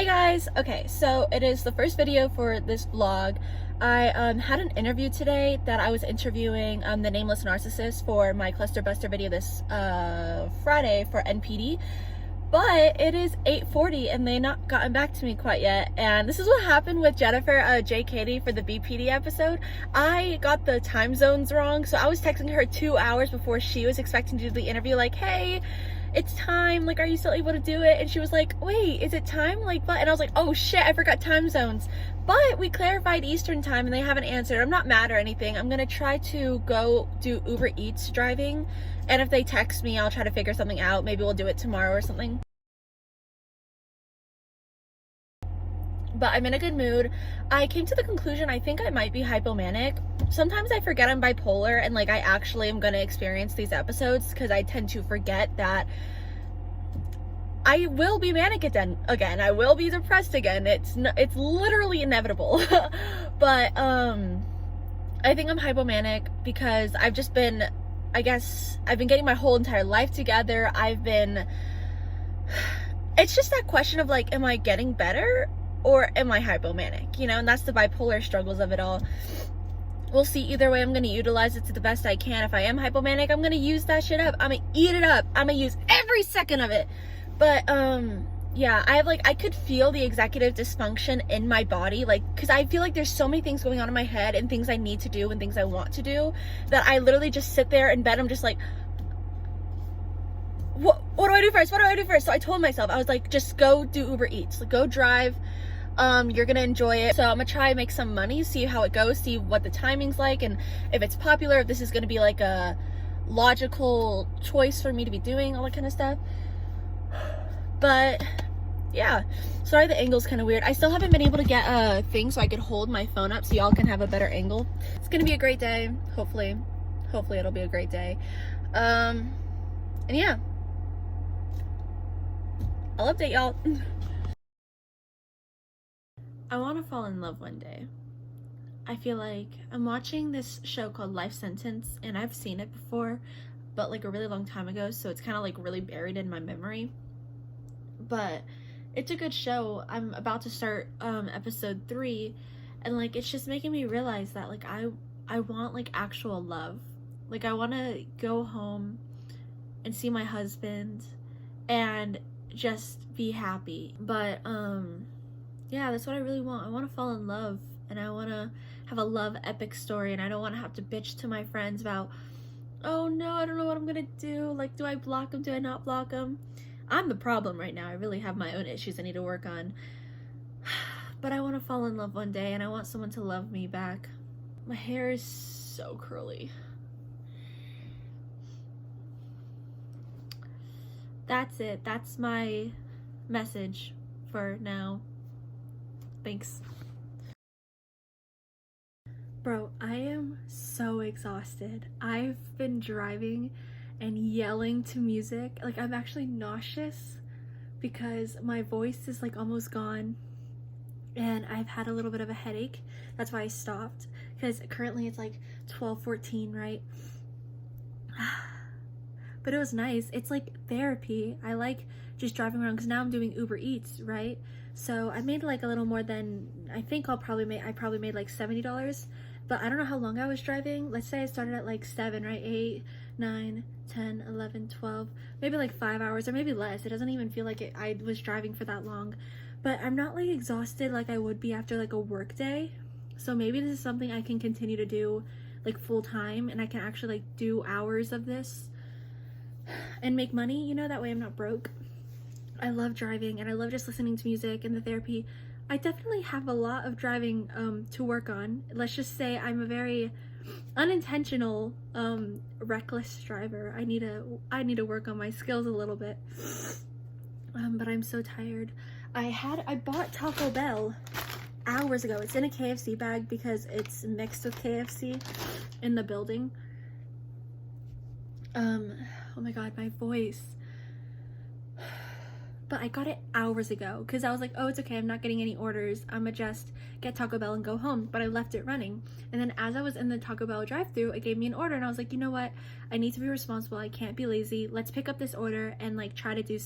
Hey guys! Okay, so it is the first video for this vlog. I had an interview today that I was interviewing the Nameless Narcissist for my Cluster Buster video this Friday for NPD. But it is 8:40 and they not gotten back to me quite yet. And this is what happened with Jennifer J. Katie for the BPD episode. I got the time zones wrong, so I was texting her 2 hours before she was expecting to do the interview, like, hey, it's time, like, are you still able to do it? And she was like, wait, is it time? Like, what? And I was like, oh shit, I forgot time zones. But we clarified Eastern time and they haven't answered. I'm not mad or anything. I'm gonna try to go do Uber Eats driving, and if they text me, I'll try to figure something out. Maybe we'll do it tomorrow or something. But I'm in a good mood. I came to the conclusion I think I might be hypomanic. Sometimes I forget I'm bipolar and like I actually am gonna experience these episodes, because I tend to forget that I will be manic again. I will be depressed again. It's literally inevitable. But I think I'm hypomanic because I've just been, I guess I've been getting my whole entire life together. It's just that question of like, am I getting better or am I hypomanic? You know, and that's the bipolar struggles of it all. We'll see. Either way, I'm going to utilize it to the best I can. If I am hypomanic, I'm going to use that shit up. I'm going to eat it up. I'm going to use every second of it. But, yeah, I could feel the executive dysfunction in my body, like, because I feel like there's so many things going on in my head and things I need to do and things I want to do that I literally just sit there in bed. I'm just like, what do I do first? What do I do first? So I told myself, I was like, just go do Uber Eats, like, go drive. You're gonna enjoy it. So I'm gonna try and make some money, see how it goes, see what the timing's like, and if it's popular, if this is gonna be like a logical choice for me to be doing, all that kind of stuff. But yeah, sorry the angle's kind of weird. I still haven't been able to get a thing so I could hold my phone up so y'all can have a better angle. It's gonna be a great day, hopefully it'll be a great day. And yeah, I'll update y'all. I want to fall in love one day. I feel like I'm watching this show called Life Sentence, and I've seen it before, but like a really long time ago, so it's kind of like really buried in my memory. But it's a good show. I'm about to start episode 3, and like it's just making me realize that like I want like actual love. Like I want to go home and see my husband and just be happy. But yeah, that's what I really want. I want to fall in love, and I want to have a love epic story, and I don't want to have to bitch to my friends about, oh no, I don't know what I'm gonna do. Like, do I block them? Do I not block them? I'm the problem right now. I really have my own issues I need to work on. But I want to fall in love one day, and I want someone to love me back. My hair is so curly. That's it. That's my message for now. Thanks. Bro, I am so exhausted. I've been driving and yelling to music. Like, I'm actually nauseous because my voice is like almost gone, and I've had a little bit of a headache. That's why I stopped, because currently it's like 12:14, right? But it was nice. It's like therapy. I like just driving around because now I'm doing Uber Eats, right? So I made like a little more than, I think I probably made like $70, but I don't know how long I was driving. Let's say I started at like 7, right? 8, 9, 10, 11, 12, maybe like 5 hours, or maybe less. It doesn't even feel like I was driving for that long, but I'm not like exhausted like I would be after like a work day. So maybe this is something I can continue to do like full time, and I can actually like do hours of this and make money, you know, that way I'm not broke. I love driving, and I love just listening to music and the therapy. I definitely have a lot of driving to work on. Let's just say I'm a very unintentional reckless driver. I need to work on my skills a little bit. But I'm so tired. I bought Taco Bell hours ago. It's in a KFC bag because it's mixed with KFC in the building. Oh my god, my voice. but I got it hours ago because I was like, oh, it's okay, I'm not getting any orders, I'ma just get Taco Bell and go home. But I left it running, and then as I was in the Taco Bell drive-thru, it gave me an order, and I was like, you know what, I need to be responsible, I can't be lazy, let's pick up this order and like try to do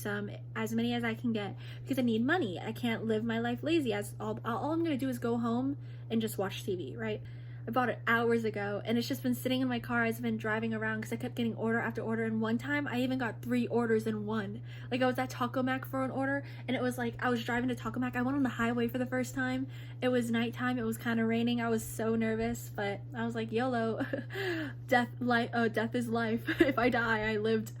as many as I can get, because I need money. I can't live my life lazy, as all I'm gonna do is go home and just watch TV, right? I bought it hours ago, and it's just been sitting in my car as I've been driving around because I kept getting order after order, and one time I even got 3 orders in one. Like, I was at Taco Mac for an order, and it was like I was driving to Taco Mac. I went on the highway for the first time. It was nighttime, it was kind of raining. I was so nervous, but I was like, YOLO. Death is life. If I die, I lived.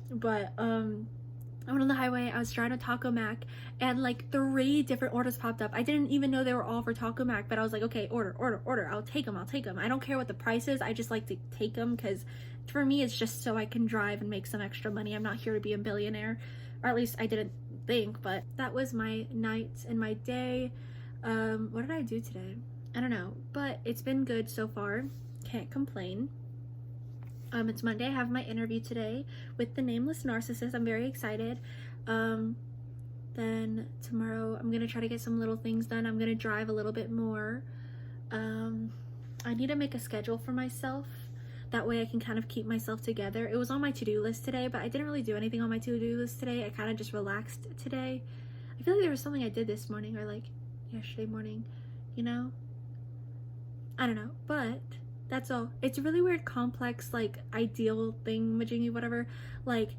But I went on the highway, I was driving to Taco Mac, and like 3 different orders popped up. I didn't even know they were all for Taco Mac, but I was like, okay, order. I'll take them. I don't care what the price is. I just like to take them because for me, it's just so I can drive and make some extra money. I'm not here to be a billionaire, or at least I didn't think, but that was my night and my day. What did I do today? I don't know, but it's been good so far. Can't complain. It's Monday. I have my interview today with the Nameless Narcissist. I'm very excited. Then tomorrow I'm gonna try to get some little things done. I'm gonna drive a little bit more. I need to make a schedule for myself. That way I can kind of keep myself together. It was on my to-do list today, but I didn't really do anything on my to-do list today. I kind of just relaxed today. I feel like there was something I did this morning, or like yesterday morning, you know? I don't know, but that's all. It's a really weird, complex, like, ideal thing, majingy, whatever. Like,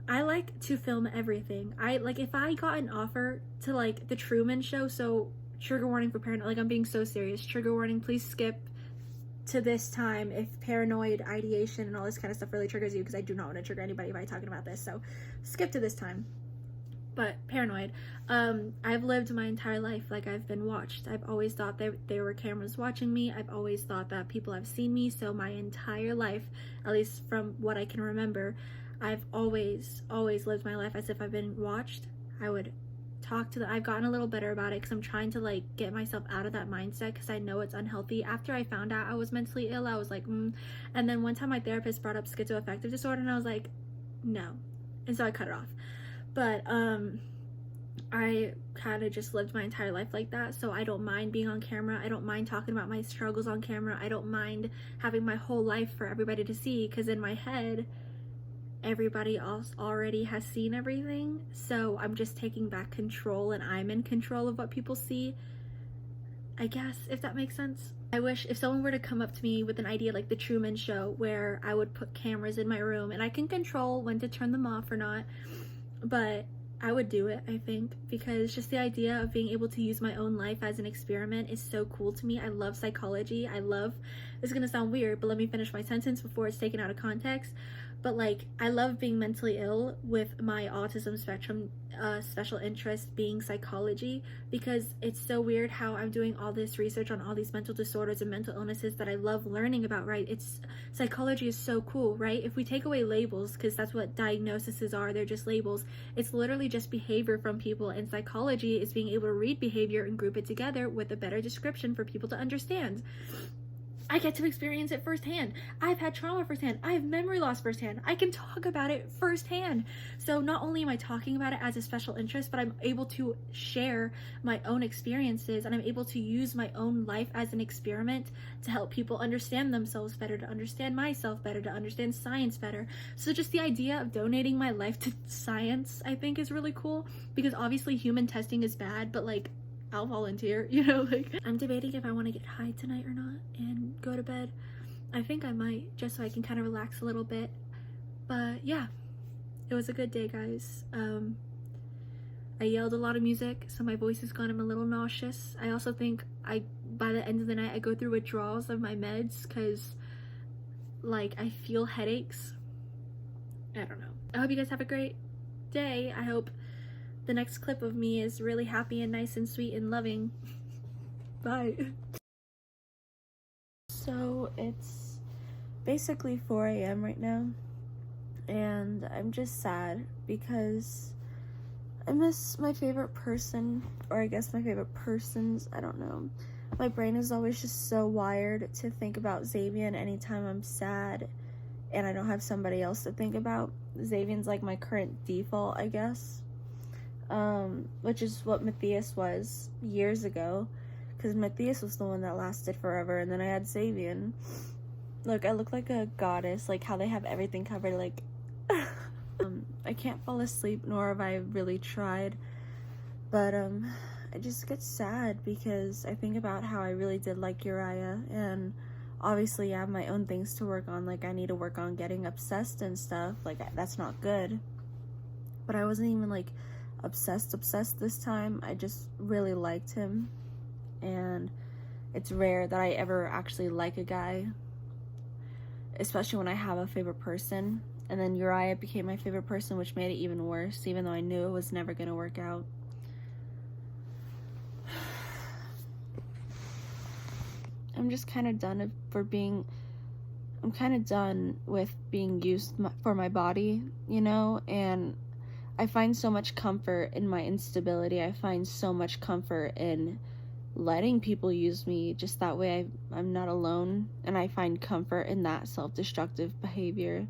I like to film everything. If I got an offer to, like, The Truman Show, so, trigger warning for paranoid, like, I'm being so serious. Trigger warning, please skip to this time if paranoid ideation and all this kind of stuff really triggers you, because I do not want to trigger anybody by talking about this, so skip to this time. But paranoid, I've lived my entire life like I've been watched. I've always thought there were cameras watching me. I've always thought that people have seen me. So my entire life, at least from what I can remember, I've always lived my life as if I've been watched. I would talk to I've gotten a little better about it because I'm trying to like get myself out of that mindset, because I know it's unhealthy. After I found out I was mentally ill, I was like, And then one time my therapist brought up schizoaffective disorder, and I was like, no. And so I cut it off. But I kind of just lived my entire life like that, so I don't mind being on camera. I don't mind talking about my struggles on camera. I don't mind having my whole life for everybody to see, because in my head, everybody else already has seen everything. So I'm just taking back control, and I'm in control of what people see, I guess, if that makes sense. I wish if someone were to come up to me with an idea like The Truman Show, where I would put cameras in my room and I can control when to turn them off or not, but I would do it, I think, because just the idea of being able to use my own life as an experiment is so cool to me. I love psychology. This is gonna sound weird, but let me finish my sentence before it's taken out of context. But like, I love being mentally ill, with my autism spectrum special interest being psychology, because it's so weird how I'm doing all this research on all these mental disorders and mental illnesses that I love learning about, right? Psychology is so cool, right? If we take away labels, because that's what diagnoses are, they're just labels. It's literally just behavior from people, and psychology is being able to read behavior and group it together with a better description for people to understand. I get to experience it firsthand. I've had trauma firsthand. I have memory loss firsthand. I can talk about it firsthand. So not only am I talking about it as a special interest, but I'm able to share my own experiences, and I'm able to use my own life as an experiment to help people understand themselves better, to understand myself better, to understand science better. So just the idea of donating my life to science, I think, is really cool, because obviously human testing is bad, but like, I'll volunteer, you know, like, I'm debating if I want to get high tonight or not and go to bed. I think I might, just so I can kind of relax a little bit. But yeah, it was a good day, guys. I yelled a lot of music, so my voice is gone. I'm a little nauseous. I also think by the end of the night, I go through withdrawals of my meds, because like, I feel headaches. I don't know. I hope you guys have a great day. I hope the next clip of me is really happy and nice and sweet and loving. Bye. So it's basically 4 a.m. right now, and I'm just sad because I miss my favorite person, or I guess my favorite persons, I don't know. My brain is always just so wired to think about Xavian anytime I'm sad and I don't have somebody else to think about. Xavian's like my current default, I guess. which is what Matthias was years ago, because Matthias was the one that lasted forever, and then I had Xavian. Look, I look like a goddess, like how they have everything covered, like, I can't fall asleep, nor have I really tried, but, I just get sad, because I think about how I really did like Uriah, and obviously I have my own things to work on, like, I need to work on getting obsessed and stuff, like, that's not good, but I wasn't even, like, obsessed this time. I just really liked him, and it's rare that I ever actually like a guy, especially when I have a favorite person. And then Uriah became my favorite person, which made it even worse, even though I knew it was never gonna work out. I'm just kind of done I'm kind of done with being used for my body, you know, and I find so much comfort in my instability. I find so much comfort in letting people use me, just that way I'm not alone, and I find comfort in that self-destructive behavior.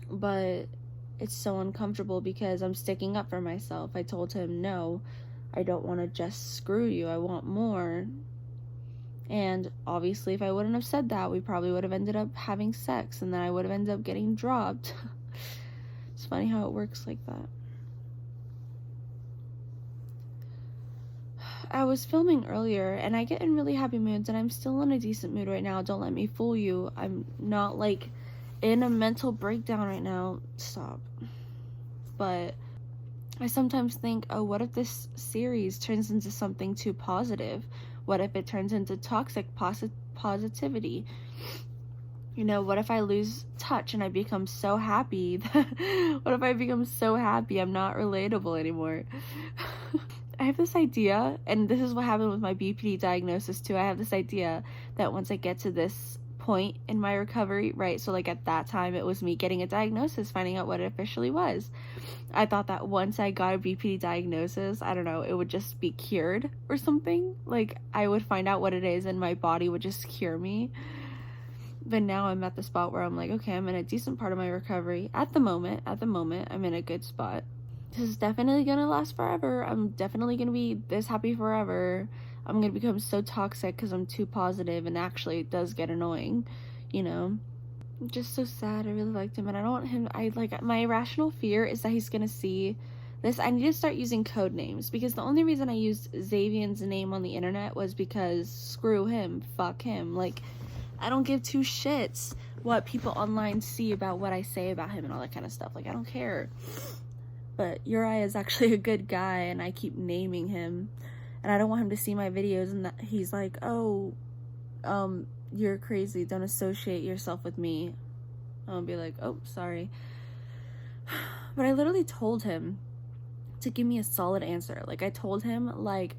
But it's so uncomfortable because I'm sticking up for myself. I told him, no, I don't want to just screw you, I want more. And obviously if I wouldn't have said that, we probably would have ended up having sex, and then I would have ended up getting dropped. It's funny how it works like that. I was filming earlier, and I get in really happy moods, and I'm still in a decent mood right now. Don't let me fool you. I'm not, like, in a mental breakdown right now. Stop. But I sometimes think, oh, what if this series turns into something too positive? What if it turns into toxic positivity? You know, what if I lose touch and I become so happy? What if I become so happy I'm not relatable anymore? I have this idea, and this is what happened with my BPD diagnosis too. I have this idea that once I get to this point in my recovery, right, so like at that time it was me getting a diagnosis, finding out what it officially was. I thought that once I got a BPD diagnosis, I don't know, it would just be cured or something. Like, I would find out what it is and my body would just cure me. But now I'm at the spot where I'm like, okay, I'm in a decent part of my recovery. At the moment, I'm in a good spot. This is definitely gonna last forever. I'm definitely gonna be this happy forever. I'm gonna become so toxic because I'm too positive, and actually it does get annoying, you know. I'm just so sad. I really liked him, and I don't want him, my irrational fear is that he's gonna see this. I need to start using code names, because the only reason I used Xavian's name on the internet was because screw him, fuck him. Like, I don't give two shits what people online see about what I say about him and all that kind of stuff. Like, I don't care. But Uriah is actually a good guy, and I keep naming him, and I don't want him to see my videos and that he's like, oh, you're crazy, don't associate yourself with me. I'll be like, oh, sorry. But I literally told him to give me a solid answer. Like, I told him, like,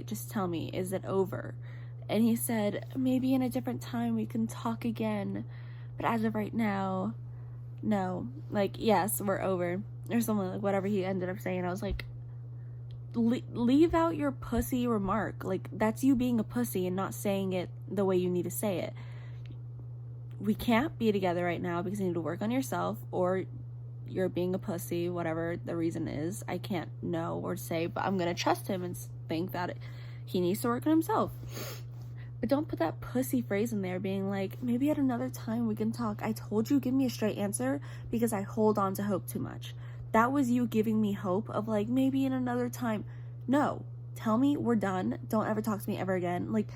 just tell me, is it over? And he said, maybe in a different time we can talk again, but as of right now, no. Like, yes, we're over, or something, like, whatever he ended up saying. I was like, leave out your pussy remark. Like, that's you being a pussy and not saying it the way you need to say it. We can't be together right now because you need to work on yourself, or you're being a pussy, whatever the reason is. I can't know or say, but I'm gonna trust him and think that he needs to work on himself. But don't put that pussy phrase in there being like, maybe at another time we can talk. I told you, give me a straight answer, because I hold on to hope too much. That was you giving me hope of like, maybe in another time. No, tell me we're done. Don't ever talk to me ever again. Like,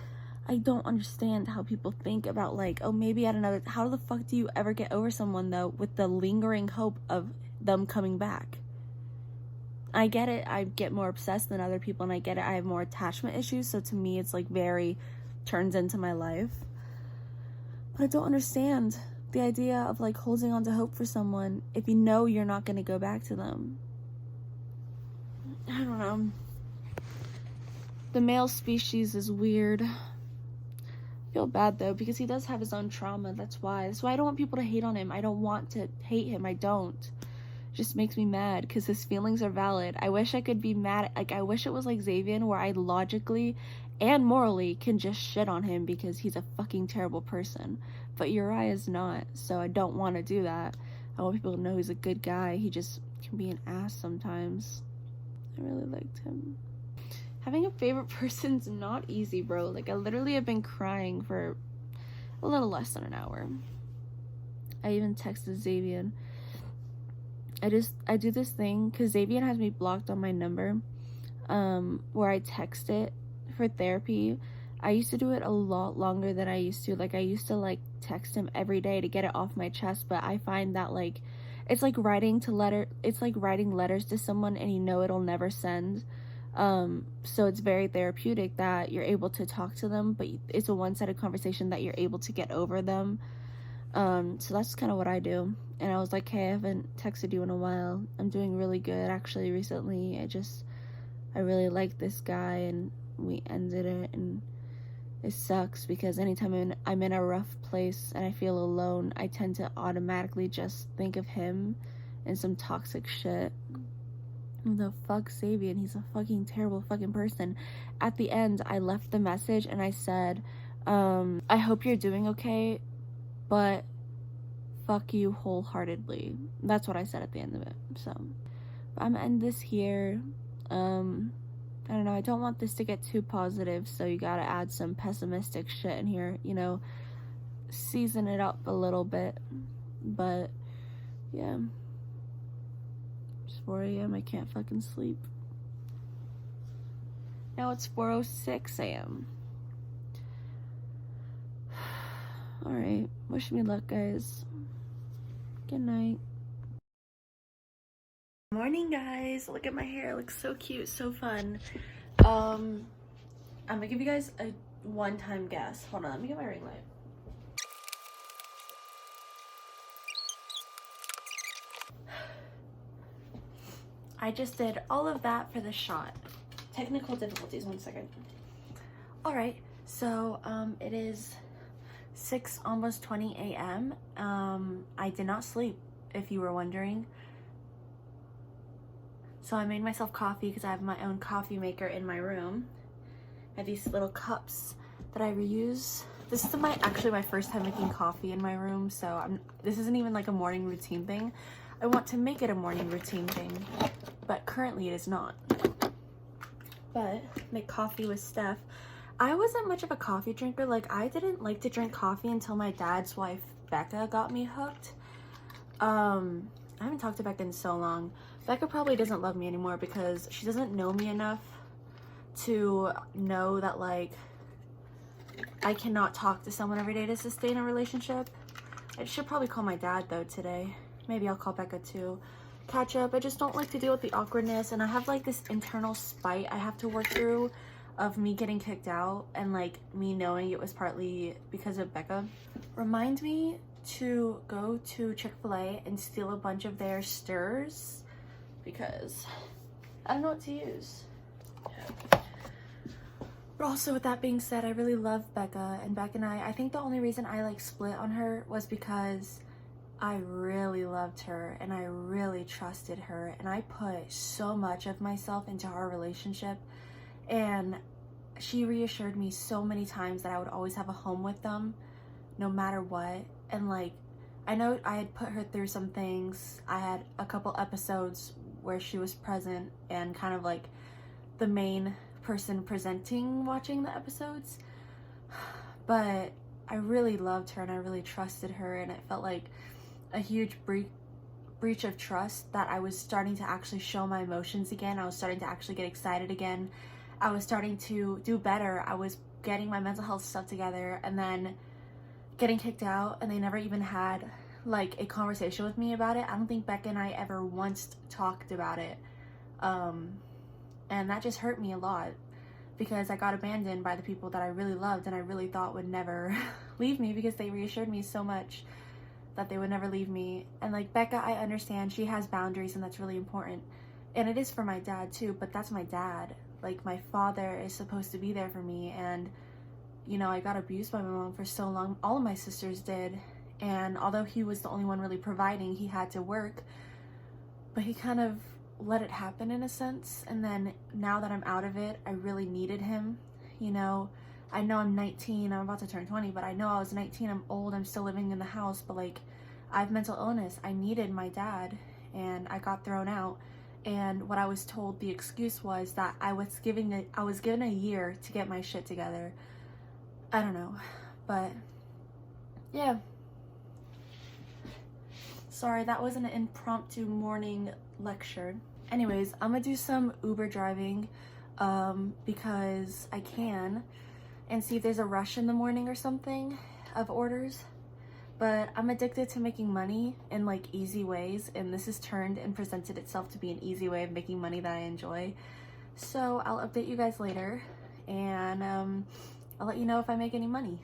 I don't understand how people think about like, oh, maybe at another, how the fuck do you ever get over someone though with the lingering hope of them coming back? I get it. I get more obsessed than other people, and I get it. I have more attachment issues. So to me, it's like very turns into my life. But I don't understand the idea of like holding on to hope for someone if you know you're not going to go back to them. I don't know. The male species is weird. I feel bad though, because he does have his own trauma. That's why I don't want people to hate on him. I don't want to hate him. I don't. It just makes me mad because his feelings are valid. I wish I could be mad. Like, I wish it was like Xavian, where I logically and morally can just shit on him because he's a fucking terrible person. But Uriah is not, so I don't want to do that. I want people to know he's a good guy. He can be an ass sometimes. I really liked him. Having a favorite person's not easy, bro. Like, I literally have been crying for a little less than an hour. I even texted Xavier. I do this thing because Xavier has me blocked on my number, where I text it for therapy. I used to do it a lot longer than I used to. Like, I used to like text him every day to get it off my chest, but I find that like it's like writing letters to someone and you know it'll never send. So it's very therapeutic that you're able to talk to them, but it's a one-sided conversation that you're able to get over them. So that's kind of what I do. And I was like, hey, I haven't texted you in a while. I'm doing really good actually recently. I really like this guy and we ended it, and it sucks because anytime I'm in a rough place and I feel alone, I tend to automatically just think of him and some toxic shit. The fuck Xavier, and he's a fucking terrible fucking person. At the end, I left the message and I said, I hope you're doing okay, but fuck you wholeheartedly. That's what I said at the end of it. So I'm gonna end this here. I don't know, I don't want this to get too positive, so you gotta add some pessimistic shit in here, you know, season it up a little bit. But yeah, it's 4 a.m. I can't fucking sleep. Now it's 4:06 a.m. Alright, wish me luck, guys. Good night. Morning, guys. Look at my hair. It looks so cute, so fun. I'm gonna give you guys a one-time guess. Hold on, let me get my ring light. I just did all of that for the shot. Technical difficulties, 1 second. Alright, so it is 6, almost 20 a.m. I did not sleep, if you were wondering. So I made myself coffee because I have my own coffee maker in my room. I have these little cups that I reuse. This is actually my first time making coffee in my room, so this isn't even like a morning routine thing. I want to make it a morning routine thing, but currently it is not. But make coffee with Steph. I wasn't much of a coffee drinker. Like, I didn't like to drink coffee until my dad's wife Becca got me hooked. I haven't talked to Becca in so long. Becca probably doesn't love me anymore because she doesn't know me enough to know that, like, I cannot talk to someone every day to sustain a relationship. I should probably call my dad, though, today. Maybe I'll call Becca, too. Catch up. I just don't like to deal with the awkwardness, and I have, like, this internal spite I have to work through of me getting kicked out and, like, me knowing it was partly because of Becca. Remind me to go to Chick-fil-A and steal a bunch of their stirs because I don't know what to use. But also, with that being said, I really love Becca, and Becca and I think the only reason I like split on her was because I really loved her and I really trusted her, and I put so much of myself into our relationship, and she reassured me so many times that I would always have a home with them no matter what. And like, I know I had put her through some things. I had a couple episodes where she was present and kind of like the main person presenting, watching the episodes, but I really loved her and I really trusted her, and it felt like a huge breach of trust that I was starting to actually show my emotions again. I was starting to actually get excited again. I was starting to do better. I was getting my mental health stuff together, and then getting kicked out, and they never even had like a conversation with me about it. I don't think Becca and I ever once talked about it. And that just hurt me a lot because I got abandoned by the people that I really loved and I really thought would never leave me, because they reassured me so much that they would never leave me. And like Becca, I understand she has boundaries and that's really important. And it is for my dad too, but that's my dad. Like, my father is supposed to be there for me, and you know, I got abused by my mom for so long. All of my sisters did. And although he was the only one really providing, he had to work, but he kind of let it happen in a sense. And then now that I'm out of it, I really needed him. You know, I know I'm 19, I'm about to turn 20, but I know I was 19, I'm old, I'm still living in the house, but like, I have mental illness. I needed my dad, and I got thrown out. And what I was told, the excuse was that I was given a year to get my shit together. I don't know, but yeah. Sorry, that was an impromptu morning lecture. Anyways, I'm gonna do some Uber driving because I can, and see if there's a rush in the morning or something of orders. But I'm addicted to making money in like easy ways, and this has turned and presented itself to be an easy way of making money that I enjoy. So I'll update you guys later, and I'll let you know if I make any money.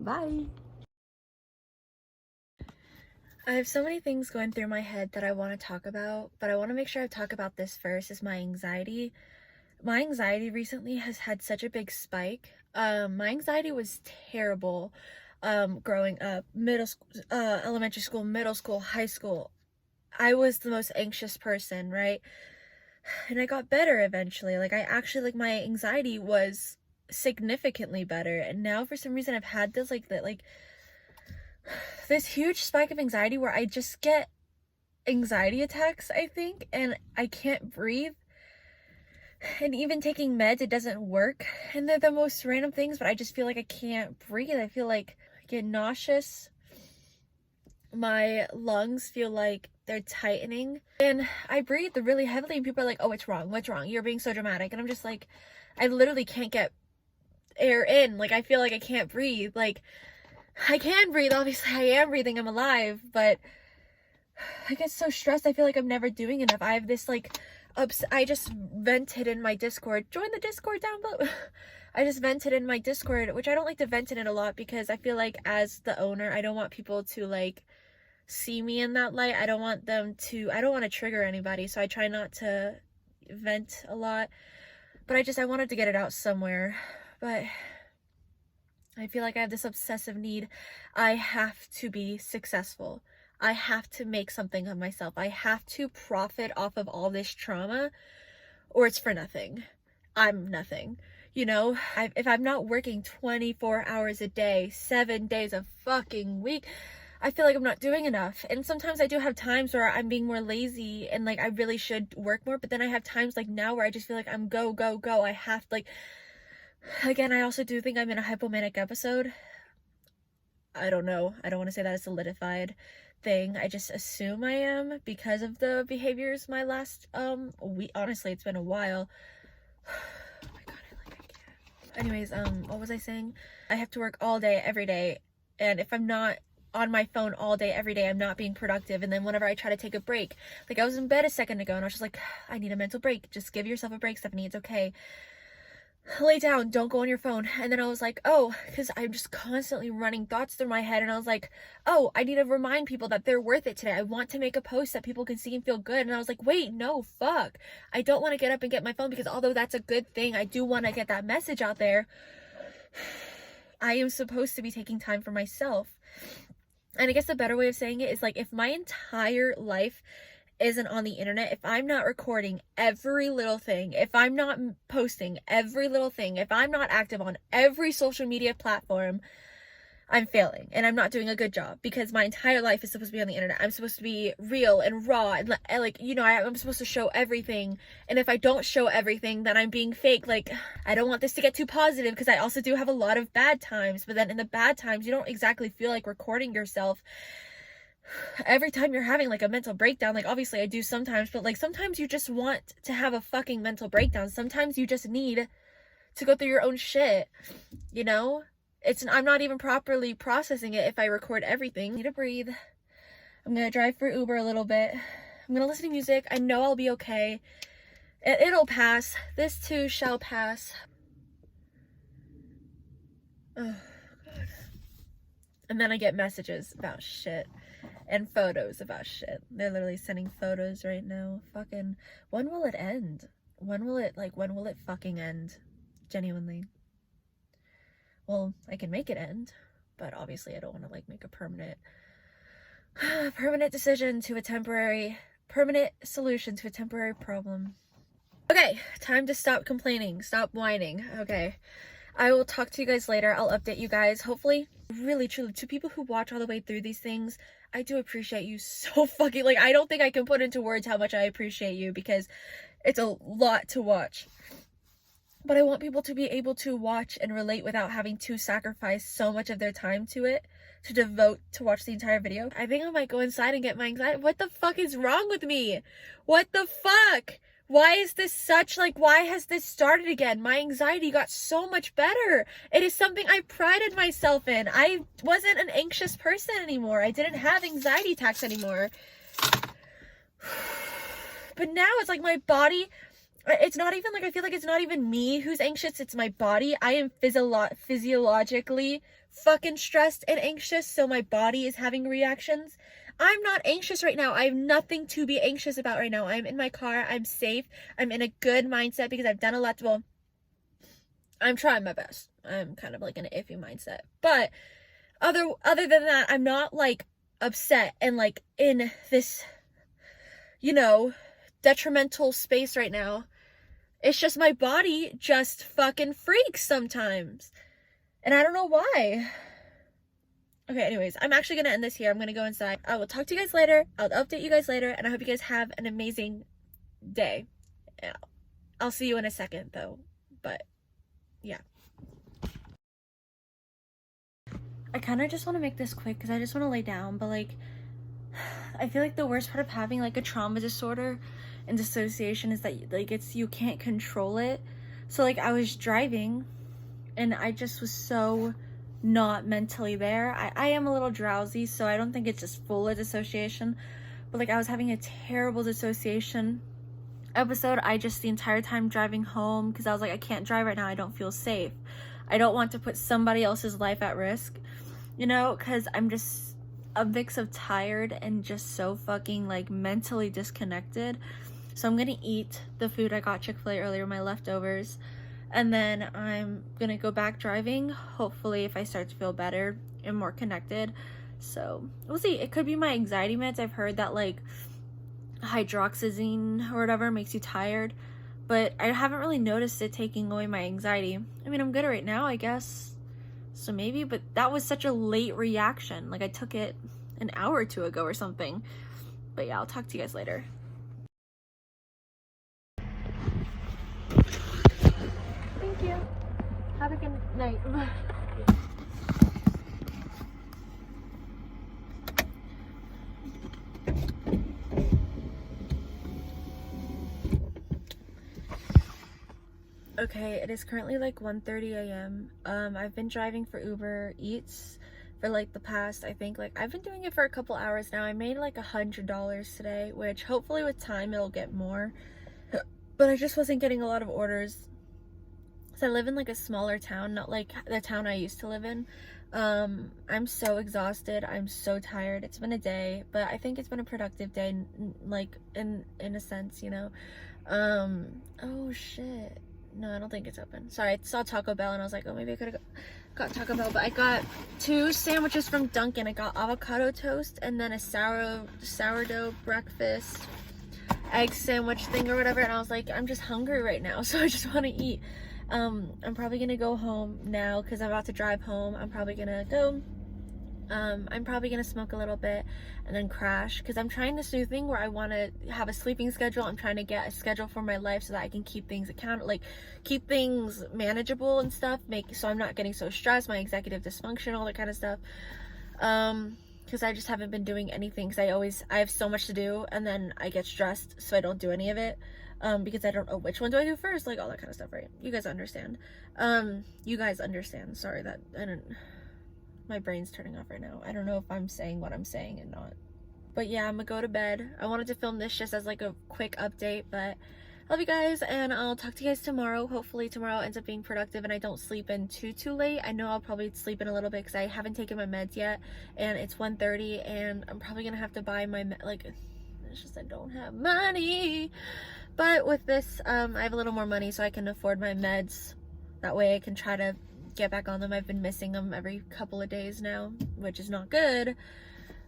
Bye. I have so many things going through my head that I want to talk about, but I want to make sure I talk about this first, is my anxiety. My anxiety recently has had such a big spike. My anxiety was terrible growing up, middle school, elementary school, middle school, high school. I was the most anxious person, right? And I got better eventually. Like, I actually, like, my anxiety was significantly better. And now for some reason I've had this this huge spike of anxiety where I just get anxiety attacks, I think, and I can't breathe. And even taking meds, it doesn't work. And they're the most random things, but I just feel like I can't breathe. I feel like I get nauseous. My lungs feel like they're tightening. And I breathe really heavily, and people are like, oh, what's wrong? What's wrong? You're being so dramatic. And I'm just like, I literally can't get air in. Like, I feel like I can't breathe. Like, I can breathe, obviously I am breathing, I'm alive, but I get so stressed, I feel like I'm never doing enough. I have this like, I just vented in my Discord. Join the Discord down below. I just vented in my Discord, which I don't like to vent in it a lot because I feel like as the owner, I don't want people to like see me in that light. I don't want to trigger anybody, so I try not to vent a lot. But I wanted to get it out somewhere. But I feel like I have this obsessive need. I have to be successful. I have to make something of myself. I have to profit off of all this trauma, or it's for nothing. I'm nothing. You know, if I'm not working 24 hours a day, 7 days a fucking week, I feel like I'm not doing enough. And sometimes I do have times where I'm being more lazy and like I really should work more, but then I have times like now where I just feel like I'm go, go, go. I have to like, again, I also do think I'm in a hypomanic episode. I don't know. I don't want to say that it's a solidified thing. I just assume I am because of the behaviors my last week. Honestly, it's been a while. Oh my god, I can't. Anyways, what was I saying? I have to work all day, every day, and if I'm not on my phone all day, every day, I'm not being productive. And then whenever I try to take a break, like I was in bed a second ago and I was just like, I need a mental break. Just give yourself a break, Stephanie. It's okay. Lay down, don't go on your phone. And then I was like, oh, because I'm just constantly running thoughts through my head, and I was like, oh, I need to remind people that they're worth it today. I want to make a post that people can see and feel good. And I was like, wait, no, fuck, I don't want to get up and get my phone, because although that's a good thing, I do want to get that message out there. I am supposed to be taking time for myself. And I guess the better way of saying it is like, if my entire life isn't on the internet, if I'm not recording every little thing, if I'm not posting every little thing, if I'm not active on every social media platform, I'm failing and I'm not doing a good job, because my entire life is supposed to be on the internet. I'm supposed to be real and raw and like, you know, I'm supposed to show everything. And if I don't show everything, then I'm being fake. Like, I don't want this to get too positive, because I also do have a lot of bad times, but then in the bad times, you don't exactly feel like recording yourself every time you're having like a mental breakdown. Like, obviously I do sometimes, but like sometimes you just want to have a fucking mental breakdown. Sometimes you just need to go through your own shit, you know? I'm not even properly processing it if I record everything. I need to breathe. I'm gonna drive for Uber a little bit. I'm gonna listen to music. I know I'll be okay. It'll pass. This too shall pass. Oh god. And then I get messages about shit and photos about shit. They're literally sending photos right now. Fucking, when will it end? When will it fucking end? Genuinely. Well, I can make it end, but obviously I don't want to like make a permanent decision to a permanent solution to a temporary problem. Okay, time to stop complaining, stop whining. Okay, I will talk to you guys later. I'll update you guys. Hopefully, really, truly, to people who watch all the way through these things, I do appreciate you so fucking, like, I don't think I can put into words how much I appreciate you, because it's a lot to watch. But I want people to be able to watch and relate without having to sacrifice so much of their time to it, to devote to watch the entire video. I think I might go inside and get my anxiety. What the fuck is wrong with me? What the fuck? Why is this such, like, why has this started again? My anxiety got so much better. It is something I prided myself in. I wasn't an anxious person anymore. I didn't have anxiety attacks anymore. But now it's like my body, it's not even like, I feel like it's not even me who's anxious, it's my body. I am physiologically fucking stressed and anxious, so my body is having reactions. I'm not anxious right now. I have nothing to be anxious about right now. I'm in my car. I'm safe. I'm in a good mindset because I've done a lot. Well, I'm trying my best. I'm kind of like in an iffy mindset. But other than that, I'm not like upset and like in this, you know, detrimental space right now. It's just my body just fucking freaks sometimes. And I don't know why. Okay, anyways, I'm actually gonna end this here. I'm gonna go inside. I will talk to you guys later. I'll update you guys later, and I hope you guys have an amazing day. I'll see you in a second, though. But, yeah. I kind of just want to make this quick, because I just want to lay down, but, like, I feel like the worst part of having, like, a trauma disorder and dissociation is that, like, you can't control it. So, like, I was driving, and I just was so not mentally there. I am a little drowsy, so I don't think it's just full of dissociation, but like I was having a terrible dissociation episode. I just, the entire time driving home, because I was like, I can't drive right now, I don't feel safe, I don't want to put somebody else's life at risk, you know, because I'm just a mix of tired and just so fucking like mentally disconnected. So I'm gonna eat the food I got Chick-fil-A earlier, my leftovers, and then I'm gonna go back driving, hopefully, if I start to feel better and more connected. So we'll see. It could be my anxiety meds. I've heard that like hydroxyzine or whatever makes you tired, but I haven't really noticed it taking away my anxiety. I mean, I'm good right now, I guess, so maybe, but that was such a late reaction. Like I took it an hour or two ago or something. But yeah, I'll talk to you guys later. Thank you. Have a good night. Okay, it is currently like 1:30 a.m. I've been driving for Uber Eats for like the past, I think, like I've been doing it for a couple hours now. I made like $100 today, which hopefully with time it'll get more. But I just wasn't getting a lot of orders. So I live in like a smaller town, not like the town I used to live in. I'm so exhausted. I'm so tired. It's been a day, but I think it's been a productive day, like in a sense, you know. Oh shit. No, I don't think it's open. Sorry, I saw Taco Bell and I was like, oh, maybe I could have got Taco Bell, but I got 2 sandwiches from Dunkin'. I got avocado toast and then a sourdough breakfast egg sandwich thing or whatever, and I was like, I'm just hungry right now, so I just want to eat. I'm probably gonna go home now because I'm about to drive home. I'm probably gonna go, I'm probably gonna smoke a little bit and then crash, because I'm trying this new thing where I want to have a sleeping schedule. I'm trying to get a schedule for my life so that I can keep things like keep things manageable and stuff, so I'm not getting so stressed, my executive dysfunction, all that kind of stuff. Because I just haven't been doing anything, because I have so much to do and then I get stressed, so I don't do any of it, because I don't know which one do I do first, like all that kind of stuff, right? You guys understand. Sorry that my brain's turning off right now. I don't know if I'm saying what I'm saying and not. But yeah, I'm gonna go to bed. I wanted to film this just as like a quick update, but love you guys, and I'll talk to you guys tomorrow. Hopefully tomorrow ends up being productive and I don't sleep in too late. I know I'll probably sleep in a little bit because I haven't taken my meds yet, and it's 1:30, and I'm probably gonna have to buy my it's just I don't have money. But with this, I have a little more money, so I can afford my meds. That way I can try to get back on them. I've been missing them every couple of days now, which is not good.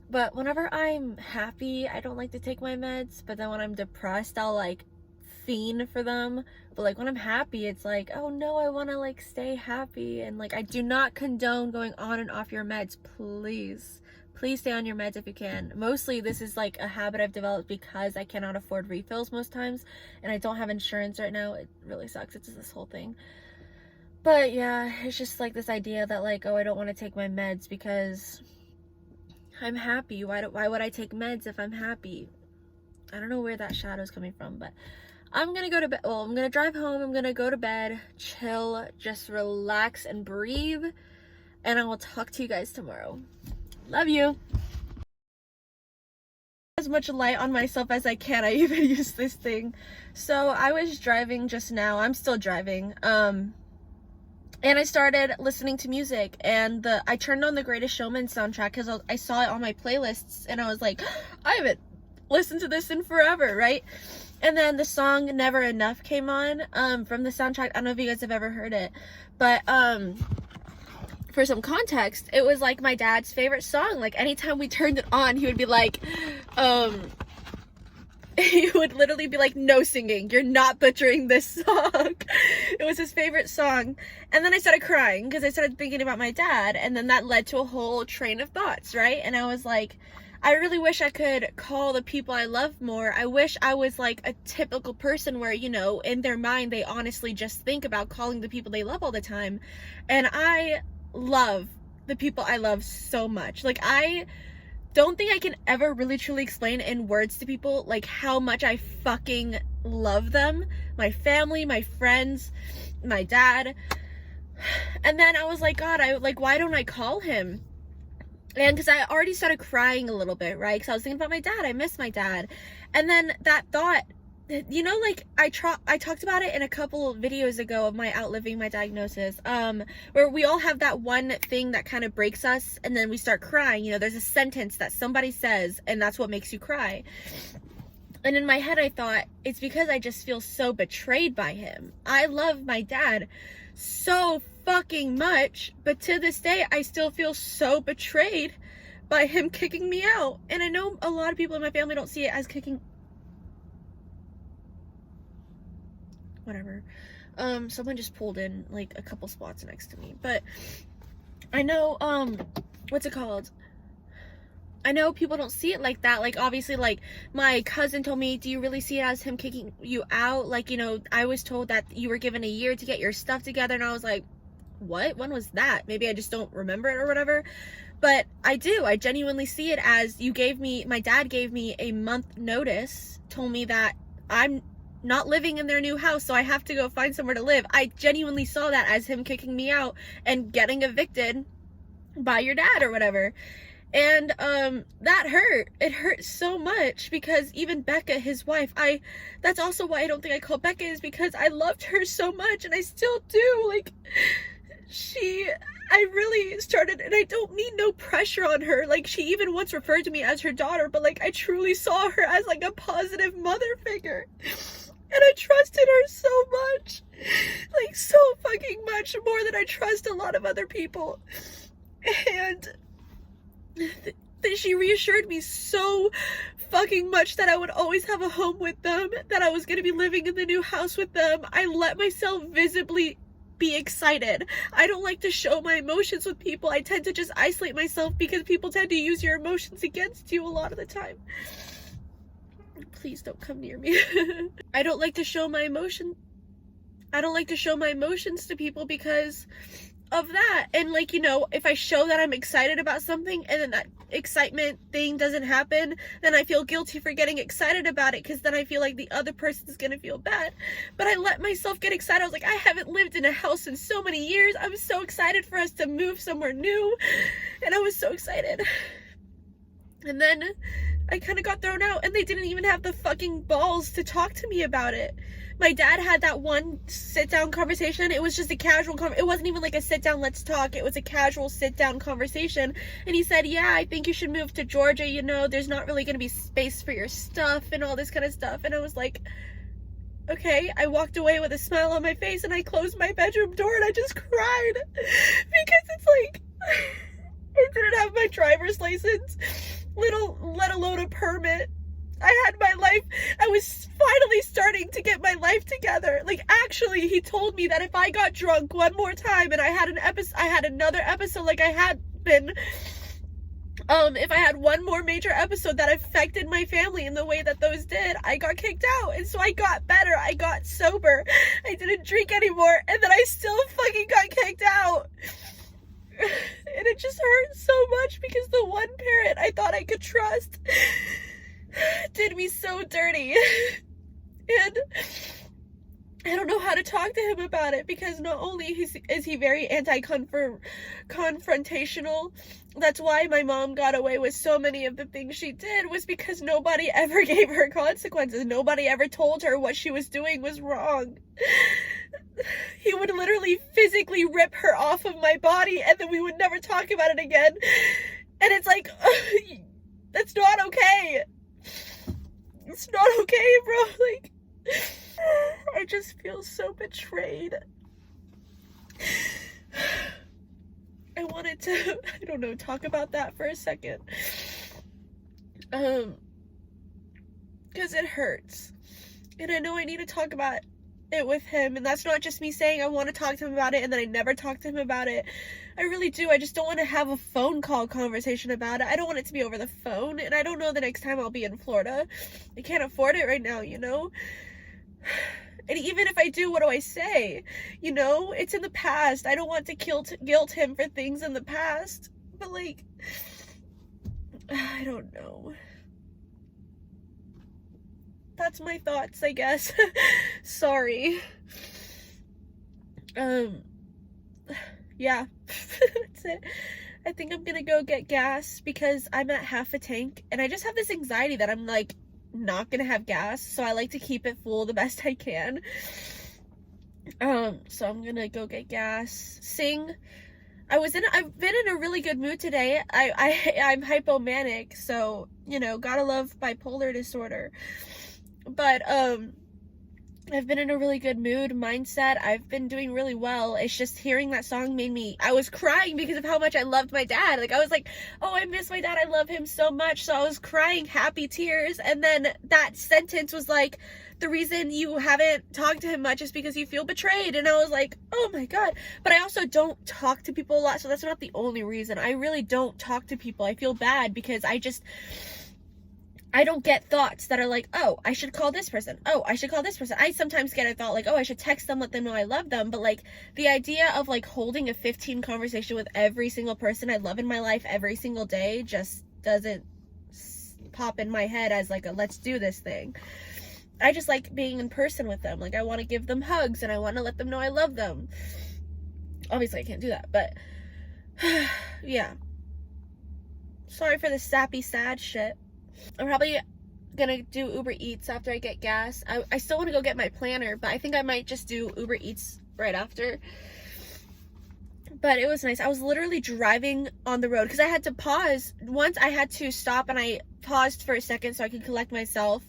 But whenever I'm happy, I don't like to take my meds, but then when I'm depressed, I'll like fiend for them. But like when I'm happy, it's like, oh no, I want to like stay happy. And like, I do not condone going on and off your meds. Please stay on your meds if you can. Mostly this is like a habit I've developed because I cannot afford refills most times, and I don't have insurance right now. It really sucks. It's just this whole thing. But yeah, it's just like this idea that like, oh, I don't want to take my meds because I'm happy. Why would I take meds if I'm happy? I don't know where that shadow's coming from, but I'm gonna go to bed. Well, I'm gonna drive home. I'm gonna go to bed, chill, just relax and breathe. And I will talk to you guys tomorrow. Love you. As much light on myself as I can. I even use this thing. So I was driving just now. I'm still driving. And I started listening to music, and I turned on the Greatest Showman soundtrack because I saw it on my playlists, and I was like, I haven't listened to this in forever, right? And then the song Never Enough came on from the soundtrack. I don't know if you guys have ever heard it, but for some context, it was like my dad's favorite song. Like anytime we turned it on, he would be like, he would literally be like, no singing, you're not butchering this song. It was his favorite song. And then I started crying because I started thinking about my dad, and then that led to a whole train of thoughts, right? And I was like, I really wish I could call the people I love more. I wish I was like a typical person where, you know, in their mind they honestly just think about calling the people they love all the time. And I love the people I love so much. Like, I don't think I can ever really truly explain in words to people like how much I fucking love them. My family, my friends, my dad. And then I was like, God, why don't I call him? And because I already started crying a little bit, right? Because I was thinking about my dad. I miss my dad. And then that thought, you know, like I talked about it in a couple of videos ago of my outliving my diagnosis, where we all have that one thing that kind of breaks us, and then we start crying. You know, there's a sentence that somebody says, and that's what makes you cry. And in my head, I thought, it's because I just feel so betrayed by him. I love my dad so fucking much, but to this day, I still feel so betrayed by him kicking me out. And I know a lot of people in my family don't see it as kicking. Whatever. Someone just pulled in like a couple spots next to me, but I know, what's it called? I know people don't see it like that. Like, obviously, like, my cousin told me, do you really see it as him kicking you out? Like, you know, I was told that you were given a year to get your stuff together, and I was like, what? When was that? Maybe I just don't remember it or whatever. But I do. I genuinely see it as my dad gave me a month notice, told me that I'm not living in their new house, so I have to go find somewhere to live. I genuinely saw that as him kicking me out and getting evicted by your dad or whatever. And that hurt. It hurt so much because even Becca, his wife, that's also why I don't think I call Becca, is because I loved her so much, and I still do. Like, I really started, and I don't mean no pressure on her. Like, she even once referred to me as her daughter, but like, I truly saw her as like a positive mother figure. And I trusted her so much. Like, so fucking much more than I trust a lot of other people. And she reassured me so fucking much that I would always have a home with them, that I was going to be living in the new house with them. I let myself visibly be excited. I don't like to show my emotions with people. I tend to just isolate myself because people tend to use your emotions against you a lot of the time. Please don't come near me. I don't like to show my emotions to people because of that. And like, you know, if I show that I'm excited about something and then that excitement thing doesn't happen, then I feel guilty for getting excited about it, because then I feel like the other person's gonna feel bad. But I let myself get excited. I was like, I haven't lived in a house in so many years. I was so excited for us to move somewhere new, and I was so excited. And then I kind of got thrown out, and they didn't even have the fucking balls to talk to me about it. My dad had that one sit-down conversation. It was just a casual it wasn't even like a sit-down, let's talk. It was a casual sit-down conversation. And he said, yeah, I think you should move to Georgia. You know, there's not really going to be space for your stuff and all this kind of stuff. And I was like, okay. I walked away with a smile on my face, and I closed my bedroom door, and I just cried. Because it's like, I didn't have my driver's license, let alone a permit. I had my life. I was finally starting to get my life together. Like, actually, he told me that if I got drunk one more time and I had another episode like I had been, if I had one more major episode that affected my family in the way that those did, I got kicked out. And so I got better. I got sober. I didn't drink anymore. And then I still fucking got kicked out. And it just hurt so much because the one parent I thought I could trust did me so dirty. And I don't know how to talk to him about it, because not only is he very confrontational, that's why my mom got away with so many of the things she did, was because nobody ever gave her consequences. Nobody ever told her what she was doing was wrong. He would literally physically rip her off of my body, and then we would never talk about it again. And it's like, that's not okay. It's not okay, bro. Like, I just feel so betrayed. I wanted to, I don't know, talk about that for a second. Because it hurts. And I know I need to talk about it with him, and that's not just me saying I want to talk to him about it and then I never talk to him about it. I really do. I just don't want to have a phone call conversation about it. I don't want it to be over the phone, and I don't know the next time I'll be in Florida. I can't afford it right now, you know? And even if I do, what do I say? You know, it's in the past. I don't want to guilt him for things in the past, but like, I don't know. That's my thoughts, I guess. Sorry. Yeah. That's it. I think I'm gonna go get gas because I'm at half a tank, and I just have this anxiety that I'm like not gonna have gas, so I like to keep it full the best I can. So I'm gonna go get gas, sing. I've been in a really good mood today. I'm hypomanic, so, you know, gotta love bipolar disorder. But, I've been in a really good mood, mindset. I've been doing really well. It's just hearing that song I was crying because of how much I loved my dad. Like, I was like, oh, I miss my dad. I love him so much. So I was crying happy tears. And then that sentence was like, the reason you haven't talked to him much is because you feel betrayed. And I was like, oh my God. But I also don't talk to people a lot. So that's not the only reason. I really don't talk to people. I feel bad because I don't get thoughts that are like, oh, I should call this person. Oh, I should call this person. I sometimes get a thought like, oh, I should text them, let them know I love them. But like the idea of like holding a 15 conversation with every single person I love in my life every single day just doesn't pop in my head as like a let's do this thing. I just like being in person with them. Like, I want to give them hugs and I want to let them know I love them. Obviously I can't do that, but yeah. Sorry for the sappy sad shit. I'm probably gonna do Uber Eats after I get gas. I still want to go get my planner, but I think I might just do Uber Eats right after. But it was nice. I was literally driving on the road because I had to pause. Once I had to stop and I paused for a second so I could collect myself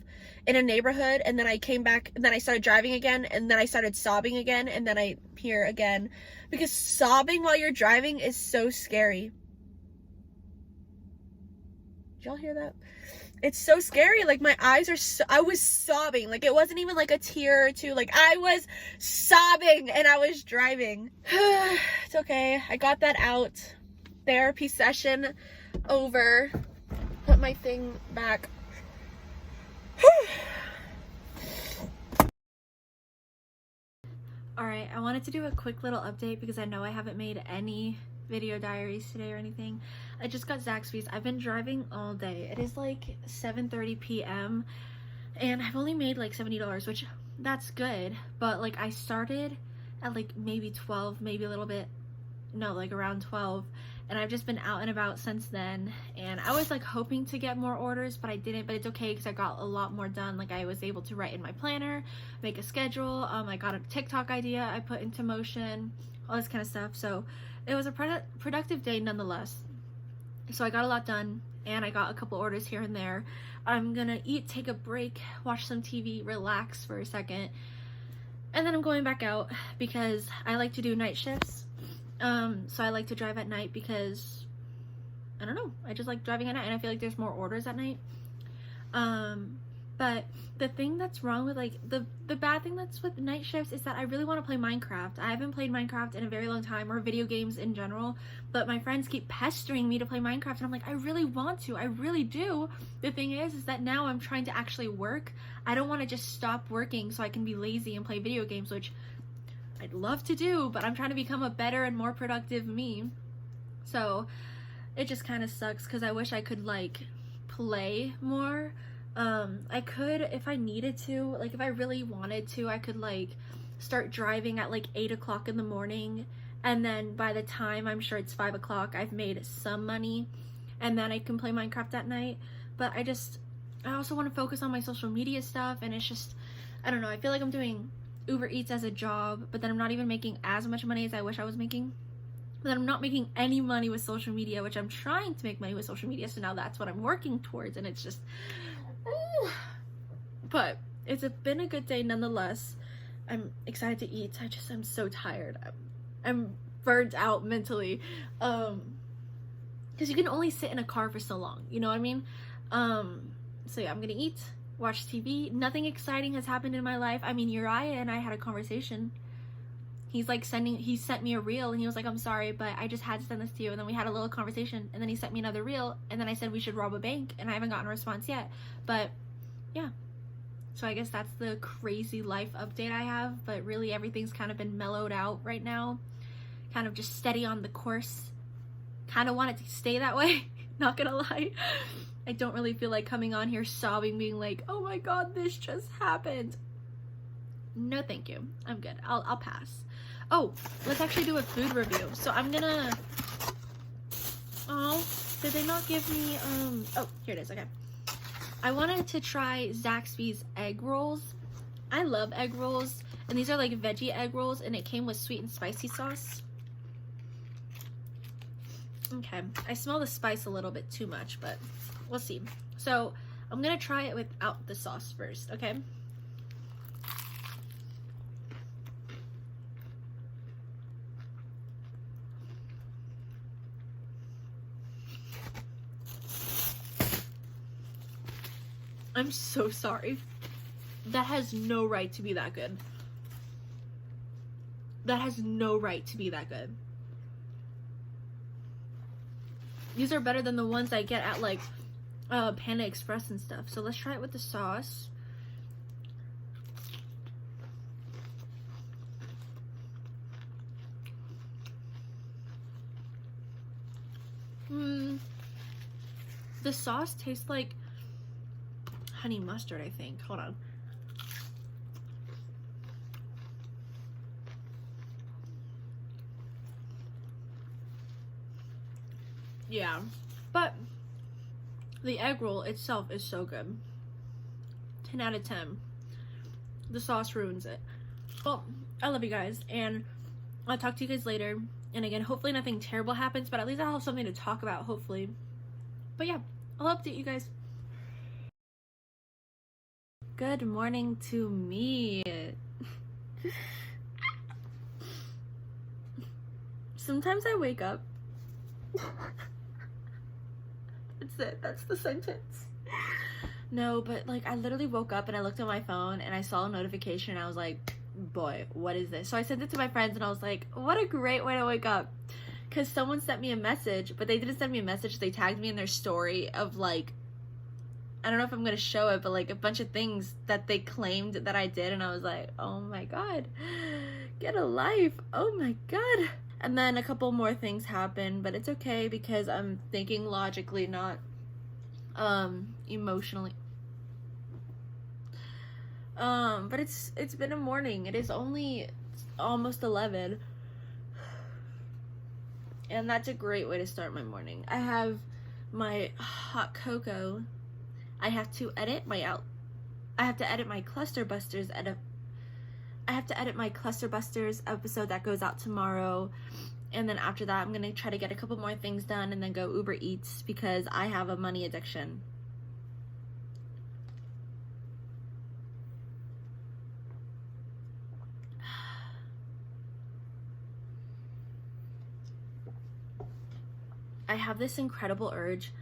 in a neighborhood, and then I came back and then I started driving again, and then I started sobbing again, and then I'm here again. Because sobbing while you're driving is so scary. Did y'all hear that? It's so scary. Like, my eyes are I was sobbing. Like, it wasn't even like a tear or two. Like, I was sobbing and I was driving. It's okay. I got that out. Therapy session over. Put my thing back. Alright, I wanted to do a quick little update because I know I haven't made any video diaries today or anything. I just got Zaxby's. I've been driving all day. It is like 7:30 p.m. and I've only made like $70, which that's good, but like I started at like maybe 12, maybe a little bit, no, like around 12, and I've just been out and about since then. And I was like hoping to get more orders, but I didn't. But it's okay because I got a lot more done. Like, I was able to write in my planner, make a schedule, I got a TikTok idea I put into motion, all this kind of stuff. So it was a productive day nonetheless. So I got a lot done, and I got a couple orders here and there. I'm gonna eat, take a break, watch some TV, relax for a second, and then I'm going back out because I like to do night shifts. So I like to drive at night because, I don't know, I just like driving at night, and I feel like there's more orders at night. But the thing that's wrong with like the bad thing that's with night shifts is that I really want to play Minecraft. I haven't played Minecraft in a very long time, or video games in general, but my friends keep pestering me to play Minecraft and I'm like, I really want to. I really do. The thing is that now I'm trying to actually work. I don't want to just stop working so I can be lazy and play video games, which I'd love to do, but I'm trying to become a better and more productive me. So it just kind of sucks because I wish I could like play more. I could, if I needed to, like if I really wanted to, I could like start driving at like 8 o'clock in the morning, and then by the time I'm sure it's 5 o'clock I've made some money, and then I can play Minecraft at night. But I also want to focus on my social media stuff, and it's just, I don't know, I feel like I'm doing Uber Eats as a job, but then I'm not even making as much money as I wish I was making. But then I'm not making any money with social media, which I'm trying to make money with social media, so now that's what I'm working towards, and it's just, ooh. But it's been a good day nonetheless. I'm excited to eat. I'm so tired. I'm burnt out mentally, because you can only sit in a car for so long, you know what I mean? So yeah, I'm gonna eat, watch TV. Nothing exciting has happened in my life. I mean, Uriah and I had a conversation. He sent me a reel and he was like, I'm sorry, but I just had to send this to you. And then we had a little conversation, and then he sent me another reel, and then I said we should rob a bank, and I haven't gotten a response yet. But yeah, so I guess that's the crazy life update I have. But really everything's kind of been mellowed out right now, kind of just steady on the course. Kind of want it to stay that way. Not gonna lie, I don't really feel like coming on here sobbing, being like, oh my god, this just happened. No thank you, I'm good. I'll pass. Oh, let's actually do a food review. So I'm gonna, oh, did they not give me, oh, here it is, okay. I wanted to try Zaxby's egg rolls. I love egg rolls, and these are like veggie egg rolls, and it came with sweet and spicy sauce. Okay, I smell the spice a little bit too much, but we'll see. So I'm gonna try it without the sauce first, okay? I'm so sorry. That has no right to be that good. That has no right to be that good. These are better than the ones I get at like Panda Express and stuff. So let's try it with the sauce. The sauce tastes like honey mustard, I think. Hold on. Yeah, but the egg roll itself is so good. 10 out of 10. The sauce ruins it. Well, I love you guys, and I'll talk to you guys later. And again, hopefully nothing terrible happens, but at least I'll have something to talk about, hopefully. But yeah, I'll update you guys. Good morning to me. Sometimes I wake up. That's it. That's the sentence. No, but like I literally woke up and I looked at my phone and I saw a notification and I was like, boy, what is this? So I sent it to my friends and I was like, what a great way to wake up. Because someone sent me a message, but they didn't send me a message. They tagged me in their story of like, I don't know if I'm going to show it, but like a bunch of things that they claimed that I did. And I was like, oh my God, get a life. Oh my God. And then a couple more things happened, but it's okay because I'm thinking logically, not emotionally. But it's been a morning. It is only almost 11. And that's a great way to start my morning. I have my hot cocoa. I have to edit my Cluster Busters episode that goes out tomorrow. And then after that, I'm gonna try to get a couple more things done and then go Uber Eats because I have a money addiction. I have this incredible urge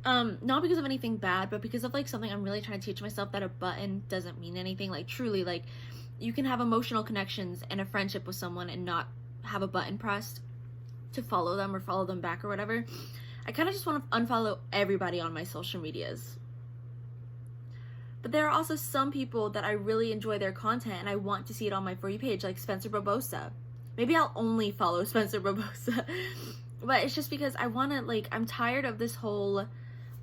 Not because of anything bad, but because of like something I'm really trying to teach myself, that a button doesn't mean anything. Like truly, like you can have emotional connections and a friendship with someone and not have a button pressed to follow them or follow them back or whatever. I kind of just want to unfollow everybody on my social medias. But there are also some people that I really enjoy their content and I want to see it on my For You page, like Spencer Barbosa. Maybe I'll only follow Spencer Barbosa. But it's just because I want to, like, I'm tired of this whole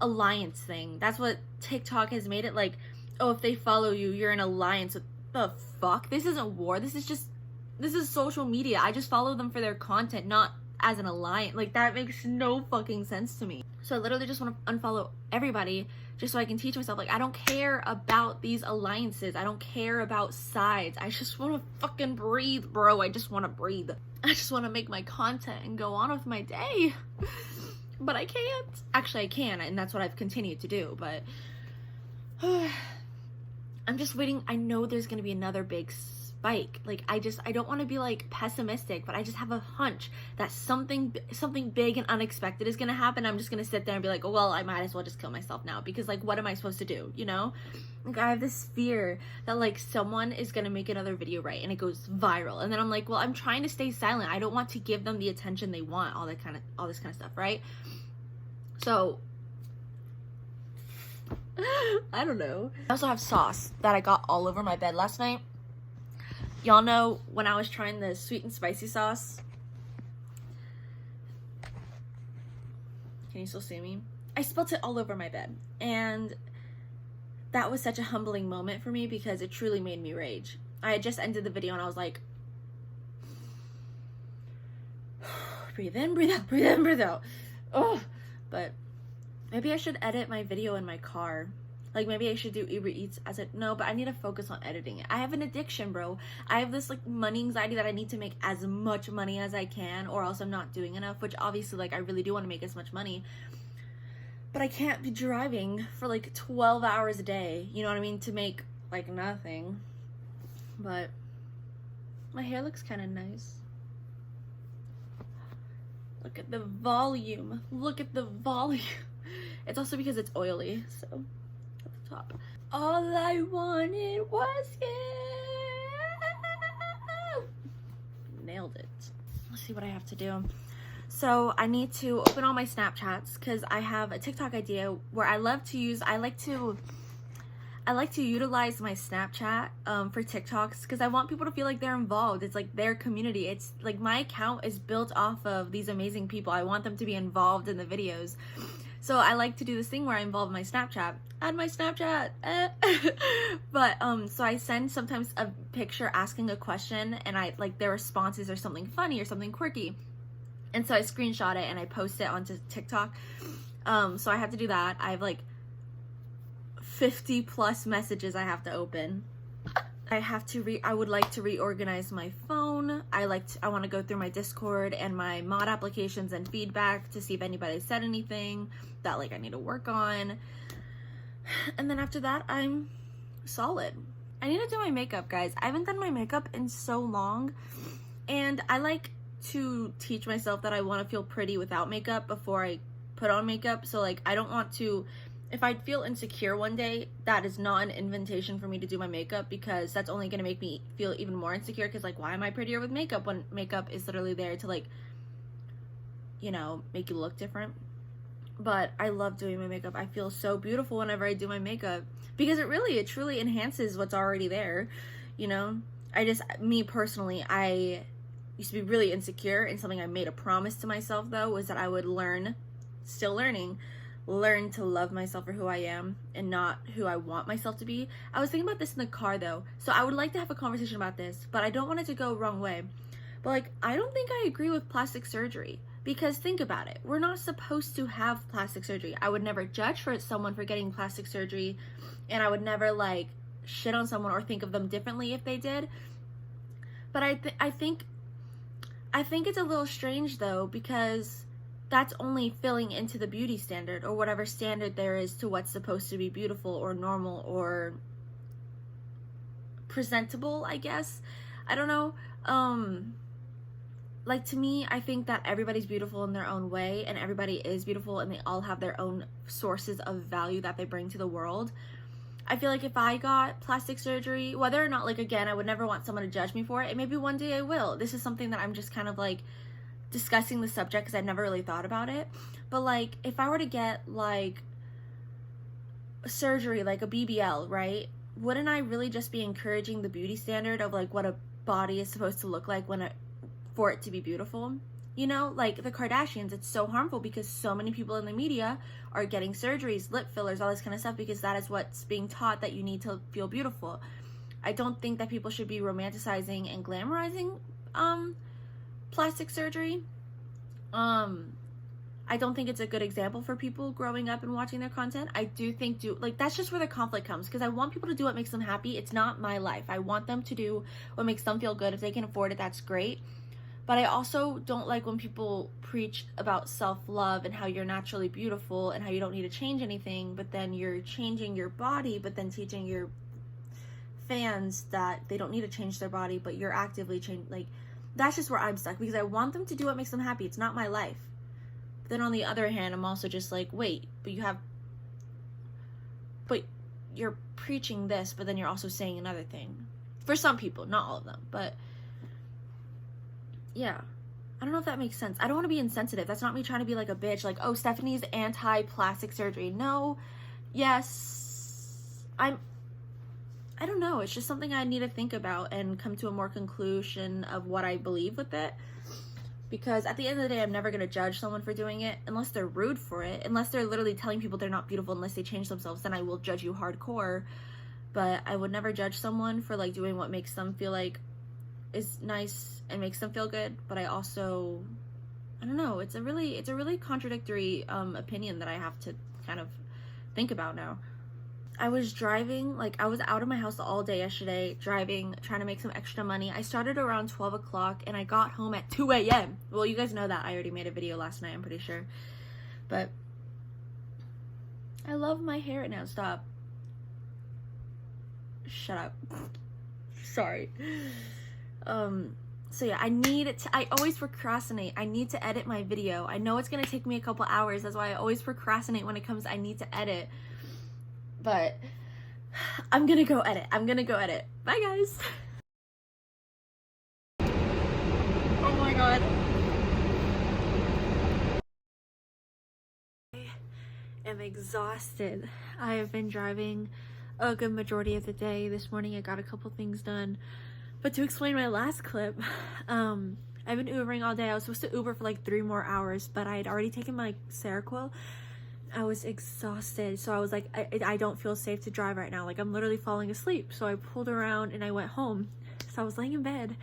alliance thing. That's what TikTok has made it, like, oh, if they follow you, you're in alliance with the fuck? This isn't war. This is social media. I just follow them for their content, not as an alliance. Like, that makes no fucking sense to me. So I literally just want to unfollow everybody just so I can teach myself, like, I don't care about these alliances. I don't care about sides. I just want to fucking breathe, bro. I just want to breathe. I just want to make my content and go on with my day. But I can't. Actually, I can, and that's what I've continued to do, but I'm just waiting. I know there's going to be another big spike. Like, I don't want to be, like, pessimistic, but I just have a hunch that something big and unexpected is going to happen. I'm just going to sit there and be like, oh, well, I might as well just kill myself now, because, like, what am I supposed to do, you know? Like, I have this fear that, like, someone is going to make another video, right, and it goes viral, and then I'm like, well, I'm trying to stay silent. I don't want to give them the attention they want, all this kind of stuff, right? So I don't know. I also have sauce that I got all over my bed last night. Y'all know when I was trying the sweet and spicy sauce. Can you still see me? I spilled it all over my bed. And that was such a humbling moment for me because it truly made me rage. I had just ended the video and I was like, breathe in, breathe out, breathe in, breathe out. Oh, but maybe I should edit my video in my car. Like, maybe I should do Uber Eats as it. No, but I need to focus on editing it. I have an addiction, bro. I have this, like, money anxiety that I need to make as much money as I can, or else I'm not doing enough, which obviously, like, I really do want to make as much money. But I can't be driving for, like, 12 hours a day, you know what I mean, to make, like, nothing. But my hair looks kind of nice. Look at the volume. Look at the volume. It's also because it's oily, so at the top. All I wanted was you. Nailed it. Let's see what I have to do. So I need to open all my Snapchats because I have a TikTok idea where I like to utilize my Snapchat for TikToks because I want people to feel like they're involved. It's like their community. It's like my account is built off of these amazing people. I want them to be involved in the videos. So I like to do this thing where I involve my Snapchat. Add my Snapchat. But so I send sometimes a picture asking a question and I like their responses are something funny or something quirky. And so I screenshot it and I post it onto TikTok. So I have to do that. I have like 50 plus messages I have to open. I would like to reorganize my phone. I want to go through my Discord and my mod applications and feedback to see if anybody said anything that like I need to work on. And then after that, I'm solid. I need to do my makeup, guys. I haven't done my makeup in so long, and I like to teach myself that I want to feel pretty without makeup before I put on makeup. So like I don't want to, if I feel insecure one day, that is not an invitation for me to do my makeup because that's only going to make me feel even more insecure because like why am I prettier with makeup when makeup is literally there to like, you know, make you look different. But I love doing my makeup. I feel so beautiful whenever I do my makeup because it truly enhances what's already there, you know. Me personally, I used to be really insecure, and something I made a promise to myself though was that I would learn to love myself for who I am and not who I want myself to be. I was thinking about this in the car though, so I would like to have a conversation about this, but I don't want it to go wrong way. But like, I don't think I agree with plastic surgery because think about it, we're not supposed to have plastic surgery. I would never judge someone for getting plastic surgery, and I would never like shit on someone or think of them differently if they did. But I think it's a little strange though because that's only filling into the beauty standard or whatever standard there is to what's supposed to be beautiful or normal or presentable, I guess. I don't know. like, to me, I think that everybody's beautiful in their own way, and everybody is beautiful, and they all have their own sources of value that they bring to the world. I feel like if I got plastic surgery, whether or not, like, again, I would never want someone to judge me for it, and maybe one day I will. This is something that I'm just kind of, like, discussing the subject because I've never really thought about it. But, like, if I were to get, like, surgery, like a BBL, right? Wouldn't I really just be encouraging the beauty standard of, like, what a body is supposed to look like for it to be beautiful? You know, like the Kardashians, it's so harmful because so many people in the media are getting surgeries, lip fillers, all this kind of stuff, because that is what's being taught, that you need to feel beautiful. I don't think that people should be romanticizing and glamorizing plastic surgery. I don't think it's a good example for people growing up and watching their content. I do think that's just where the conflict comes, because I want people to do what makes them happy. It's not my life. I want them to do what makes them feel good. If they can afford it, that's great. But I also don't like when people preach about self-love and how you're naturally beautiful and how you don't need to change anything, but then you're changing your body, but then teaching your fans that they don't need to change their body, but you're actively changing. Like, that's just where I'm stuck, because I want them to do what makes them happy. It's not my life. But then on the other hand, I'm also just like, wait, but you're preaching this, but then you're also saying another thing. For some people, not all of them, but yeah, I don't know if that makes sense. I don't want to be insensitive. That's not me trying to be like a bitch, like, oh, Stephanie's anti-plastic surgery. No, yes, I don't know. It's just something I need to think about and come to a more conclusion of what I believe with it. Because at the end of the day, I'm never going to judge someone for doing it unless they're rude for it. Unless they're literally telling people they're not beautiful unless they change themselves, then I will judge you hardcore. But I would never judge someone for, like, doing what makes them feel like is nice and makes them feel good. But I don't know, it's a really contradictory opinion that I have to kind of think about now. I was driving, like, I was out of my house all day yesterday, driving, trying to make some extra money. I started around 12 o'clock and I got home at 2 a.m. Well, you guys know that. I already made a video last night, I'm pretty sure. But I love my hair right now. Stop. Shut up. Sorry. So yeah, I always procrastinate. I need to edit my video. I know it's gonna take me a couple hours. That's why I always procrastinate when it comes I need to edit. But I'm gonna go edit. Bye, guys. Oh my god. I am exhausted. I have been driving a good majority of the day. This morning I got a couple things done. But to explain my last clip, I've been Ubering all day. I was supposed to Uber for like 3 more hours, but I had already taken my Seroquel. I was exhausted, so I was like, I don't feel safe to drive right now. Like, I'm literally falling asleep. So I pulled around and I went home. So I was laying in bed,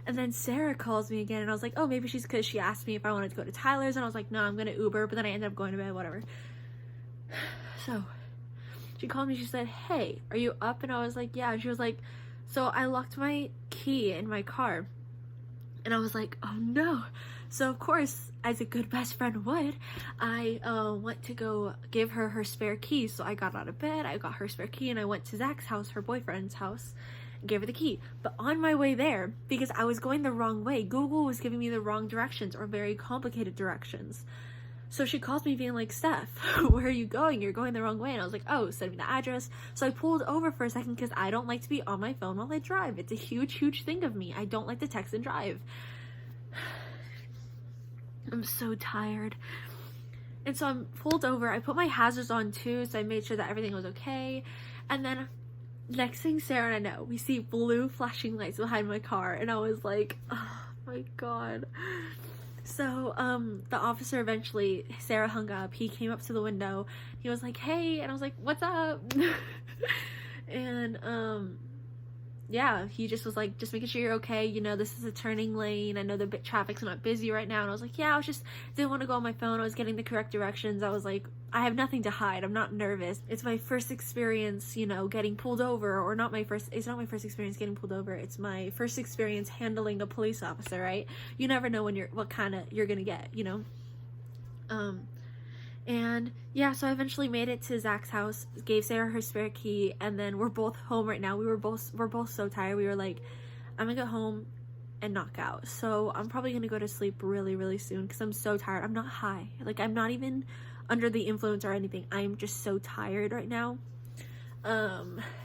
and then Sarah calls me again, and I was like, oh, maybe because she asked me if I wanted to go to Tyler's, and I was like, no, I'm gonna Uber. But then I ended up going to bed, whatever. So she called me. She said, hey, are you up? And I was like, yeah. And she was like, so I locked my key in my car. And I was like, oh no. So of course, as a good best friend would, I went to go give her spare key. So I got out of bed, I got her spare key, and I went to Zach's house, her boyfriend's house, and gave her the key. But on my way there, because I was going the wrong way, Google was giving me the wrong directions, or very complicated directions. So she calls me being like, Steph, where are you going? You're going the wrong way. And I was like, oh, send me the address. So I pulled over for a second because I don't like to be on my phone while I drive. It's a huge thing of me. I don't like to text and drive. I'm so tired. And so I'm pulled over. I put my hazards on too, so I made sure that everything was okay. And then next thing Sarah and I know, we see blue flashing lights behind my car. And I was like, oh my god. So, the officer eventually, Sarah hung up, he came up to the window, he was like, hey, and I was like, what's up? And, yeah, he just was like, just making sure you're okay, you know, this is a turning lane, I know the traffic's not busy right now, and I was like, yeah, I just didn't want to go on my phone, I was getting the correct directions, I was like, I have nothing to hide, I'm not nervous, it's my first experience, you know, getting pulled over, or it's not my first experience getting pulled over, it's my first experience handling a police officer, right? You never know what kind of you're gonna get, you know? And yeah, so I eventually made it to Zach's house, gave Sarah her spare key, and then we're both home right now. We're both so tired. We were like, I'm gonna go home, and knock out. So I'm probably gonna go to sleep really, really soon because I'm so tired. I'm not high. Like, I'm not even under the influence or anything. I'm just so tired right now.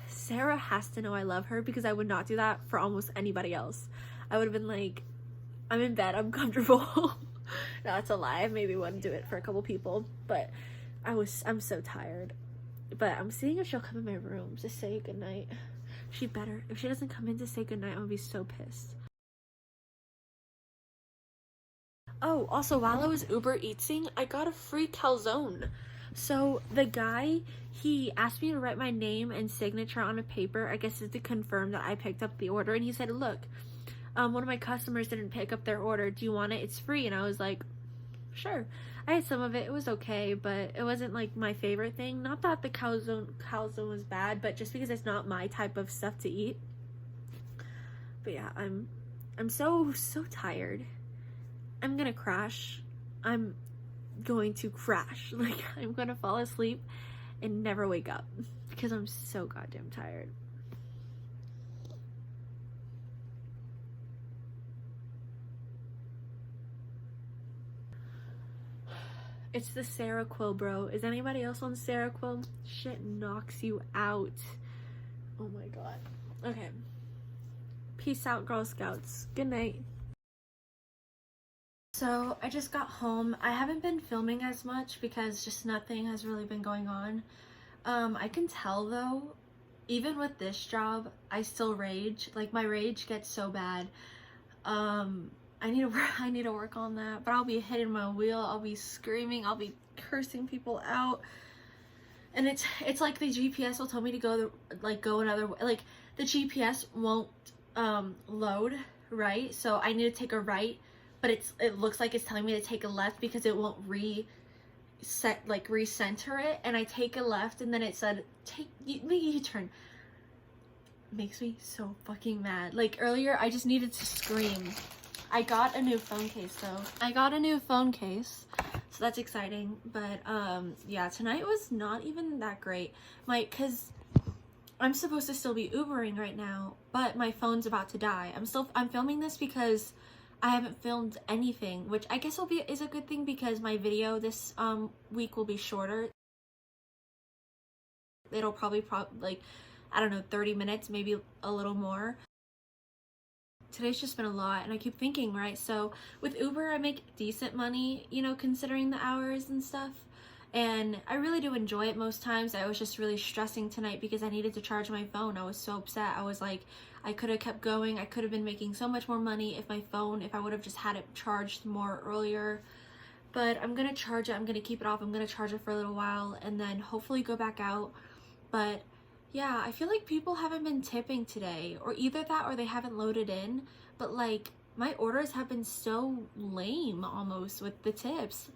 Sarah has to know I love her because I would not do that for almost anybody else. I would have been like, I'm in bed, I'm comfortable. No, that's a lie. I maybe wouldn't do it for a couple people, but I'm so tired. But I'm seeing if she'll come in my room to say goodnight. She better. If she doesn't come in to say goodnight, I'm gonna be so pissed. Oh, also, while I was Uber Eatsing, I got a free calzone. So the guy, he asked me to write my name and signature on a paper, I guess, is to confirm that I picked up the order. And he said, look, one of my customers didn't pick up their order. Do you want it? It's free. And I was like, sure. I had some of it. It was okay, but it wasn't like my favorite thing. Not that the calzone was bad, but just because it's not my type of stuff to eat. But yeah, I'm so tired. I'm gonna crash. I'm going to crash. Like, I'm gonna fall asleep and never wake up because I'm so goddamn tired. It's the Seroquel, bro. Is anybody else on Seroquel? Shit knocks you out. Oh my god. Okay. Peace out, Girl Scouts. Good night. So I just got home. I haven't been filming as much because just nothing has really been going on. I can tell though, even with this job, I still rage. Like, my rage gets so bad. I need to work on that, but I'll be hitting my wheel, I'll be screaming, I'll be cursing people out. And it's like the GPS will tell me to go another way. Like, the GPS won't load, right? So I need to take a right, but it looks like it's telling me to take a left because it won't recenter it. And I take a left, and then it said make a U-turn. Makes me so fucking mad. Like, earlier I just needed to scream. I got a new phone case though. So that's exciting. But yeah, tonight was not even that great. Cause I'm supposed to still be Ubering right now, but my phone's about to die. I'm filming this because I haven't filmed anything, which I guess is a good thing because my video this week will be shorter. It'll probably like, I don't know, 30 minutes, maybe a little more. Today's just been a lot, and I keep thinking, right, so with Uber I make decent money, you know, considering the hours and stuff, and I really do enjoy it most times. I was just really stressing tonight because I needed to charge my phone. I was so upset. I was like, I could have kept going. I could have been making so much more money if I would have just had it charged more earlier. But I'm gonna charge it. I'm gonna keep it off. I'm gonna charge it for a little while and then hopefully go back out. But yeah, I feel like people haven't been tipping today, or either that or they haven't loaded in, but like, my orders have been so lame almost with the tips.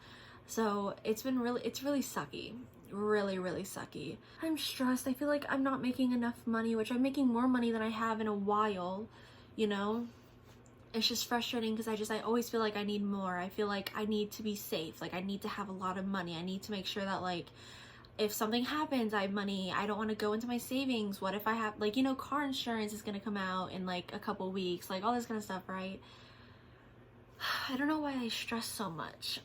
So it's really sucky. Really, really sucky. I'm stressed. I feel like I'm not making enough money, which I'm making more money than I have in a while, you know? It's just frustrating because I always feel like I need more. I feel like I need to be safe. Like, I need to have a lot of money. I need to make sure that, like, if something happens, I have money. I don't want to go into my savings. What if I have, like, you know, car insurance is going to come out in like a couple weeks, like all this kind of stuff, right? I don't know why I stress so much.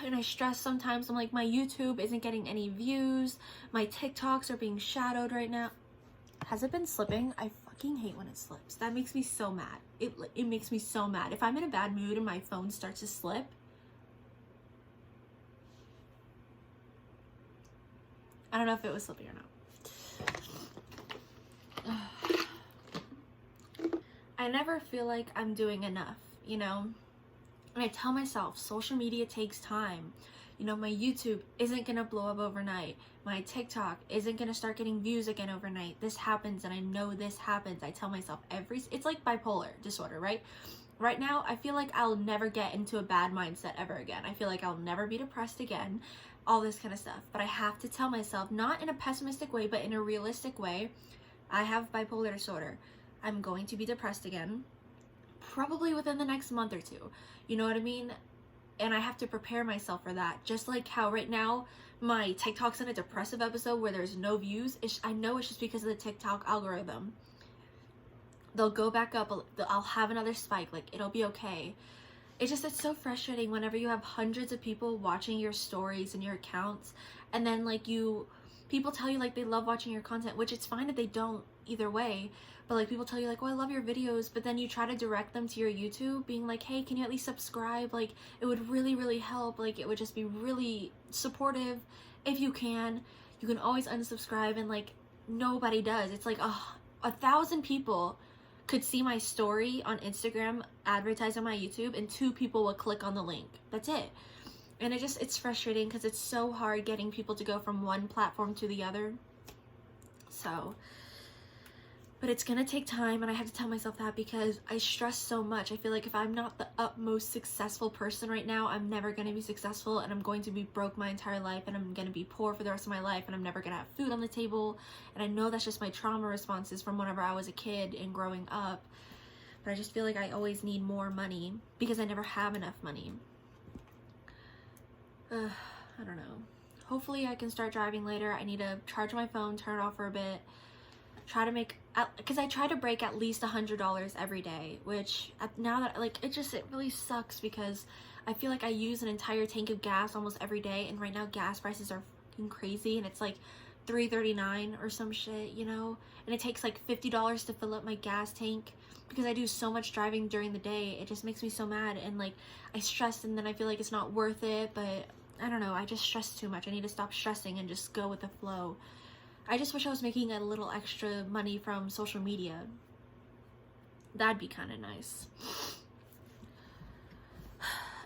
And I stress sometimes. I'm like, my YouTube isn't getting any views. My TikToks are being shadowed right now. Has it been slipping? I fucking hate when it slips. That makes me so mad. It makes me so mad. If I'm in a bad mood and my phone starts to slip, I don't know if it was slipping or not. I never feel like I'm doing enough, you know? And I tell myself, social media takes time. You know, my YouTube isn't gonna blow up overnight. My TikTok isn't gonna start getting views again overnight. This happens, and I know this happens. I tell myself it's like bipolar disorder, right? Right now, I feel like I'll never get into a bad mindset ever again. I feel like I'll never be depressed again. All this kind of stuff. But I have to tell myself, not in a pessimistic way, but in a realistic way, I have bipolar disorder. I'm going to be depressed again, probably within the next month or two. You know what I mean? And I have to prepare myself for that. Just like how right now, my TikTok's in a depressive episode where there's no views. I know it's just because of the TikTok algorithm. they'll go back up, I'll have another spike, like it'll be okay. It's so frustrating whenever you have hundreds of people watching your stories and your accounts, and then like people tell you like they love watching your content, which it's fine if they don't either way, but like people tell you like, oh, I love your videos, but then you try to direct them to your YouTube being like, hey, can you at least subscribe, like it would really help, like it would just be really supportive if you can. You can always unsubscribe, and like nobody does. It's like, oh, 1,000 people could see my story on Instagram advertised on my YouTube, and 2 people will click on the link. That's it. And it's frustrating because it's so hard getting people to go from one platform to the other. So, but it's gonna take time, and I have to tell myself that because I stress so much. I feel like if I'm not the utmost successful person right now, I'm never gonna be successful, and I'm going to be broke my entire life, and I'm gonna be poor for the rest of my life, and I'm never gonna have food on the table. And I know that's just my trauma responses from whenever I was a kid and growing up. But I just feel like I always need more money because I never have enough money. I don't know. Hopefully I can start driving later. I need to charge my phone, turn it off for a bit, try to make, because I try to break at least $100 every day, which now that like it really sucks because I feel like I use an entire tank of gas almost every day, and right now gas prices are fucking crazy, and it's like $3.39 or some shit, you know, and it takes like $50 to fill up my gas tank because I do so much driving during the day. It just makes me so mad, and like I stress, and then I feel like it's not worth it, but I don't know, I just stress too much. I need to stop stressing and just go with the flow. I just wish I was making a little extra money from social media. That'd be kind of nice.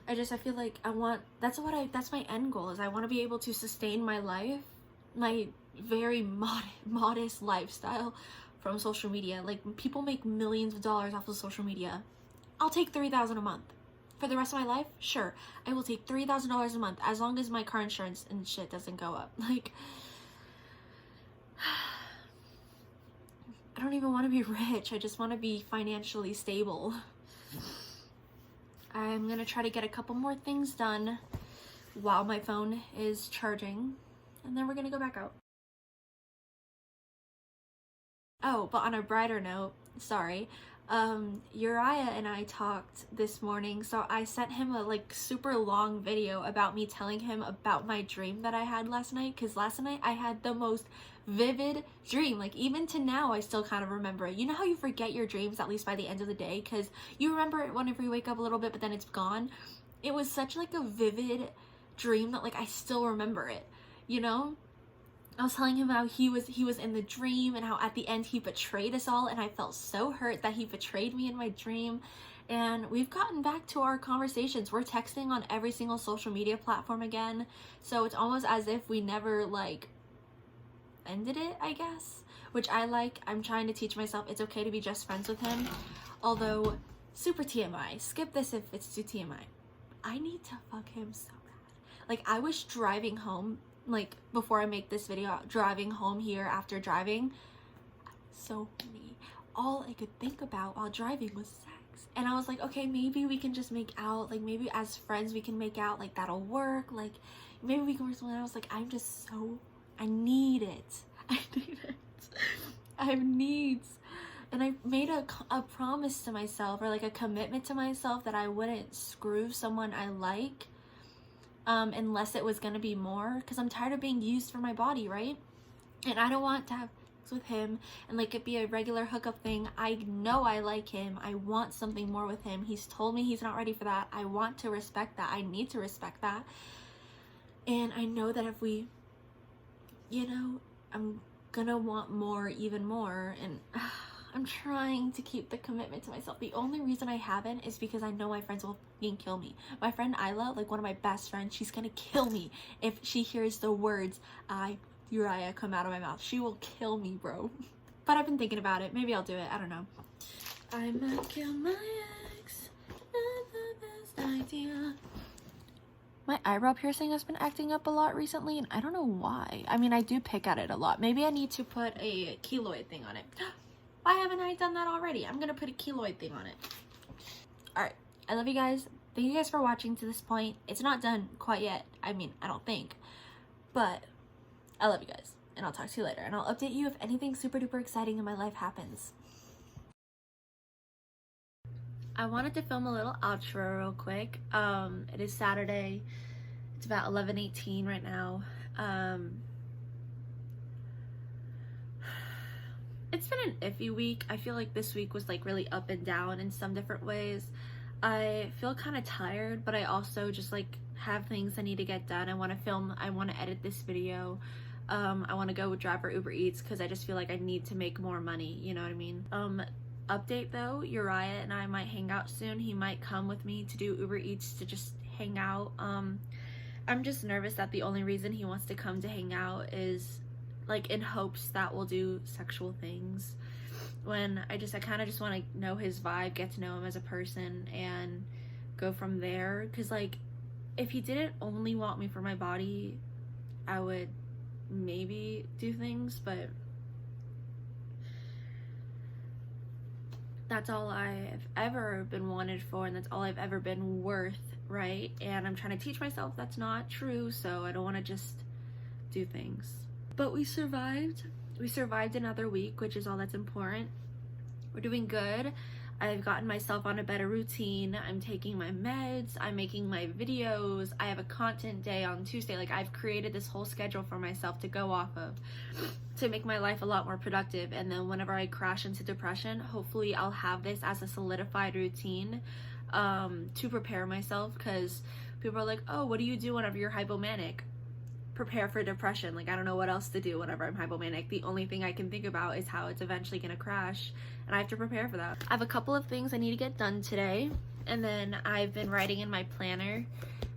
I feel like that's my end goal is I want to be able to sustain my life, my very modest lifestyle from social media. Like people make millions of dollars off of social media. I'll take $3,000 a month. For the rest of my life, sure, I will take $3,000 a month as long as my car insurance and shit doesn't go up. Like, I don't even want to be rich. I just want to be financially stable. I'm gonna try to get a couple more things done while my phone is charging, and then we're gonna go back out. Oh, but on a brighter note, sorry, Uriah and I talked this morning, so I sent him a like super long video about me telling him about my dream that I had last night, because last night I had the most vivid dream. Like even to now I still kind of remember it. You know how you forget your dreams at least by the end of the day, because you remember it whenever you wake up a little bit but then it's gone. It was such like a vivid dream that like I still remember it, you know. I was telling him how he was in the dream, and how at the end he betrayed us all, and I felt so hurt that he betrayed me in my dream. And we've gotten back to our conversations. We're texting on every single social media platform again, so it's almost as if we never like ended it, I guess, which I like. I'm trying to teach myself it's okay to be just friends with him, although super TMI, skip this if it's too TMI, I need to fuck him so bad. Like I was driving home, like before I make this video, driving home here after driving, so horny. All I could think about while driving was sex, and I was like, okay, maybe we can just make out, like maybe as friends we can make out, like that'll work, like maybe we can work something. I was like, I need it. I need it. I have needs. And I made a promise to myself, or like a commitment to myself, that I wouldn't screw someone I like unless it was gonna be more, because I'm tired of being used for my body, right? And I don't want to have sex with him and like it be a regular hookup thing. I know I like him. I want something more with him. He's told me he's not ready for that. I want to respect that. I need to respect that. And I know that if we, you know, I'm gonna want more, even more, and I'm trying to keep the commitment to myself. The only reason I haven't is because I know my friends will fucking kill me. My friend Isla, like one of my best friends, she's gonna kill me if she hears the words Uriah come out of my mouth. She will kill me, bro. But I've been thinking about it. Maybe I'll do it. I don't know. I might kill my ex. Not the best idea. My eyebrow piercing has been acting up a lot recently, and I don't know why. I mean, I do pick at it a lot. Maybe I need to put a keloid thing on it. Why haven't I done that already? I'm gonna put a keloid thing on it. Alright, I love you guys. Thank you guys for watching to this point. It's not done quite yet. I mean, I don't think. But I love you guys. And I'll talk to you later. And I'll update you if anything super duper exciting in my life happens. I wanted to film a little outro real quick. It is Saturday. It's about 11:18 right now. It's been an iffy week. I feel like this week was like really up and down in some different ways. I feel kind of tired, but I also just like have things I need to get done. I want to film, I want to edit this video. I want to go drive for Uber Eats because I just feel like I need to make more money, you know what I mean? Update though, Uriah and I might hang out soon. He might come with me to do Uber Eats to just hang out. I'm just nervous that the only reason he wants to come to hang out is like in hopes that we'll do sexual things, when I kind of just want to know his vibe, get to know him as a person, and go from there. Because like if he didn't only want me for my body, I would maybe do things, but that's all I've ever been wanted for, and that's all I've ever been worth, right? And I'm trying to teach myself that's not true, so I don't want to just do things. But we survived. We survived another week, which is all that's important. We're doing good. I've gotten myself on a better routine. I'm taking my meds. I'm making my videos. I have a content day on Tuesday. Like, I've created this whole schedule for myself to go off of to make my life a lot more productive. And then whenever I crash into depression, hopefully I'll have this as a solidified routine to prepare myself. Because people are like, oh, what do you do whenever you're hypomanic? Prepare for depression. Like, I don't know what else to do whenever I'm hypomanic. The only thing I can think about is how it's eventually gonna crash, and I have to prepare for that. I have a couple of things I need to get done today, and then I've been writing in my planner.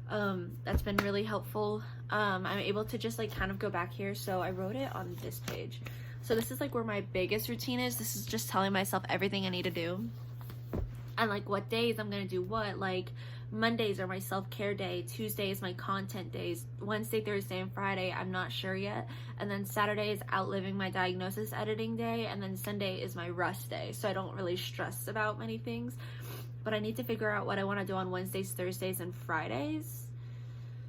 That's been really helpful. I'm able to just like kind of go back here, so I wrote it on this page. So this is like where my biggest routine is. This is just telling myself everything I need to do and like what days I'm gonna do what. Like, Mondays are my self-care day, Tuesday is my content days, Wednesday, Thursday, and Friday I'm not sure yet, and then Saturday is outliving my diagnosis editing day, and then Sunday is my rest day. So I don't really stress about many things, but I need to figure out what I want to do on Wednesdays, Thursdays, and Fridays.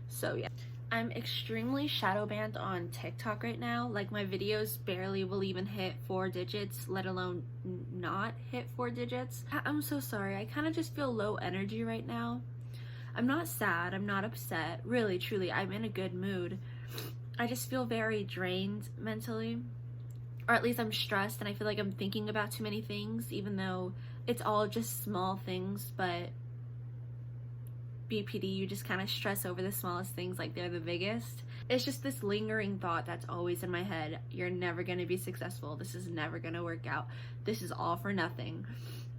So yeah, I'm extremely shadow banned on TikTok right now. Like, my videos barely will even hit 4 digits, let alone not hit 4 digits. I'm so sorry. I kind of just feel low energy right now. I'm not sad. I'm not upset. Really, truly, I'm in a good mood. I just feel very drained mentally. Or at least I'm stressed, and I feel like I'm thinking about too many things, even though it's all just small things, but BPD, you just kind of stress over the smallest things like they're the biggest. It's just this lingering thought that's always in my head. You're never going to be successful. This is never going to work out. This is all for nothing.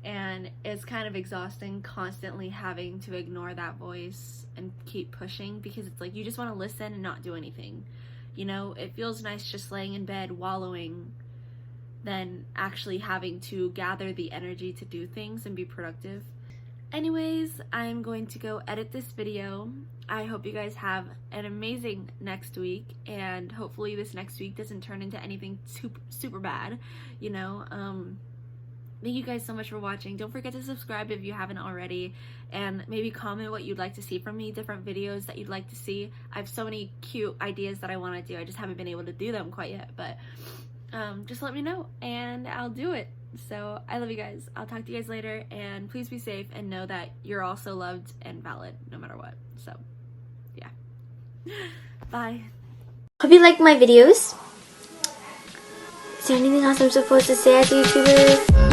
And it's kind of exhausting constantly having to ignore that voice and keep pushing, because it's like you just want to listen and not do anything. You know, it feels nice just laying in bed wallowing than actually having to gather the energy to do things and be productive. Anyways, I'm going to go edit this video. I hope you guys have an amazing next week, and hopefully this next week doesn't turn into anything super bad, you know. Thank you guys so much for watching. Don't forget to subscribe if you haven't already, and maybe comment what you'd like to see from me, different videos that you'd like to see. I have so many cute ideas that I want to do. I just haven't been able to do them quite yet, but just let me know and I'll do it. So I love you guys. I'll talk to you guys later, and please be safe and know that you're also loved and valid no matter what. So yeah. Bye. Hope you liked my videos. Is there anything else I'm supposed to say as a YouTuber?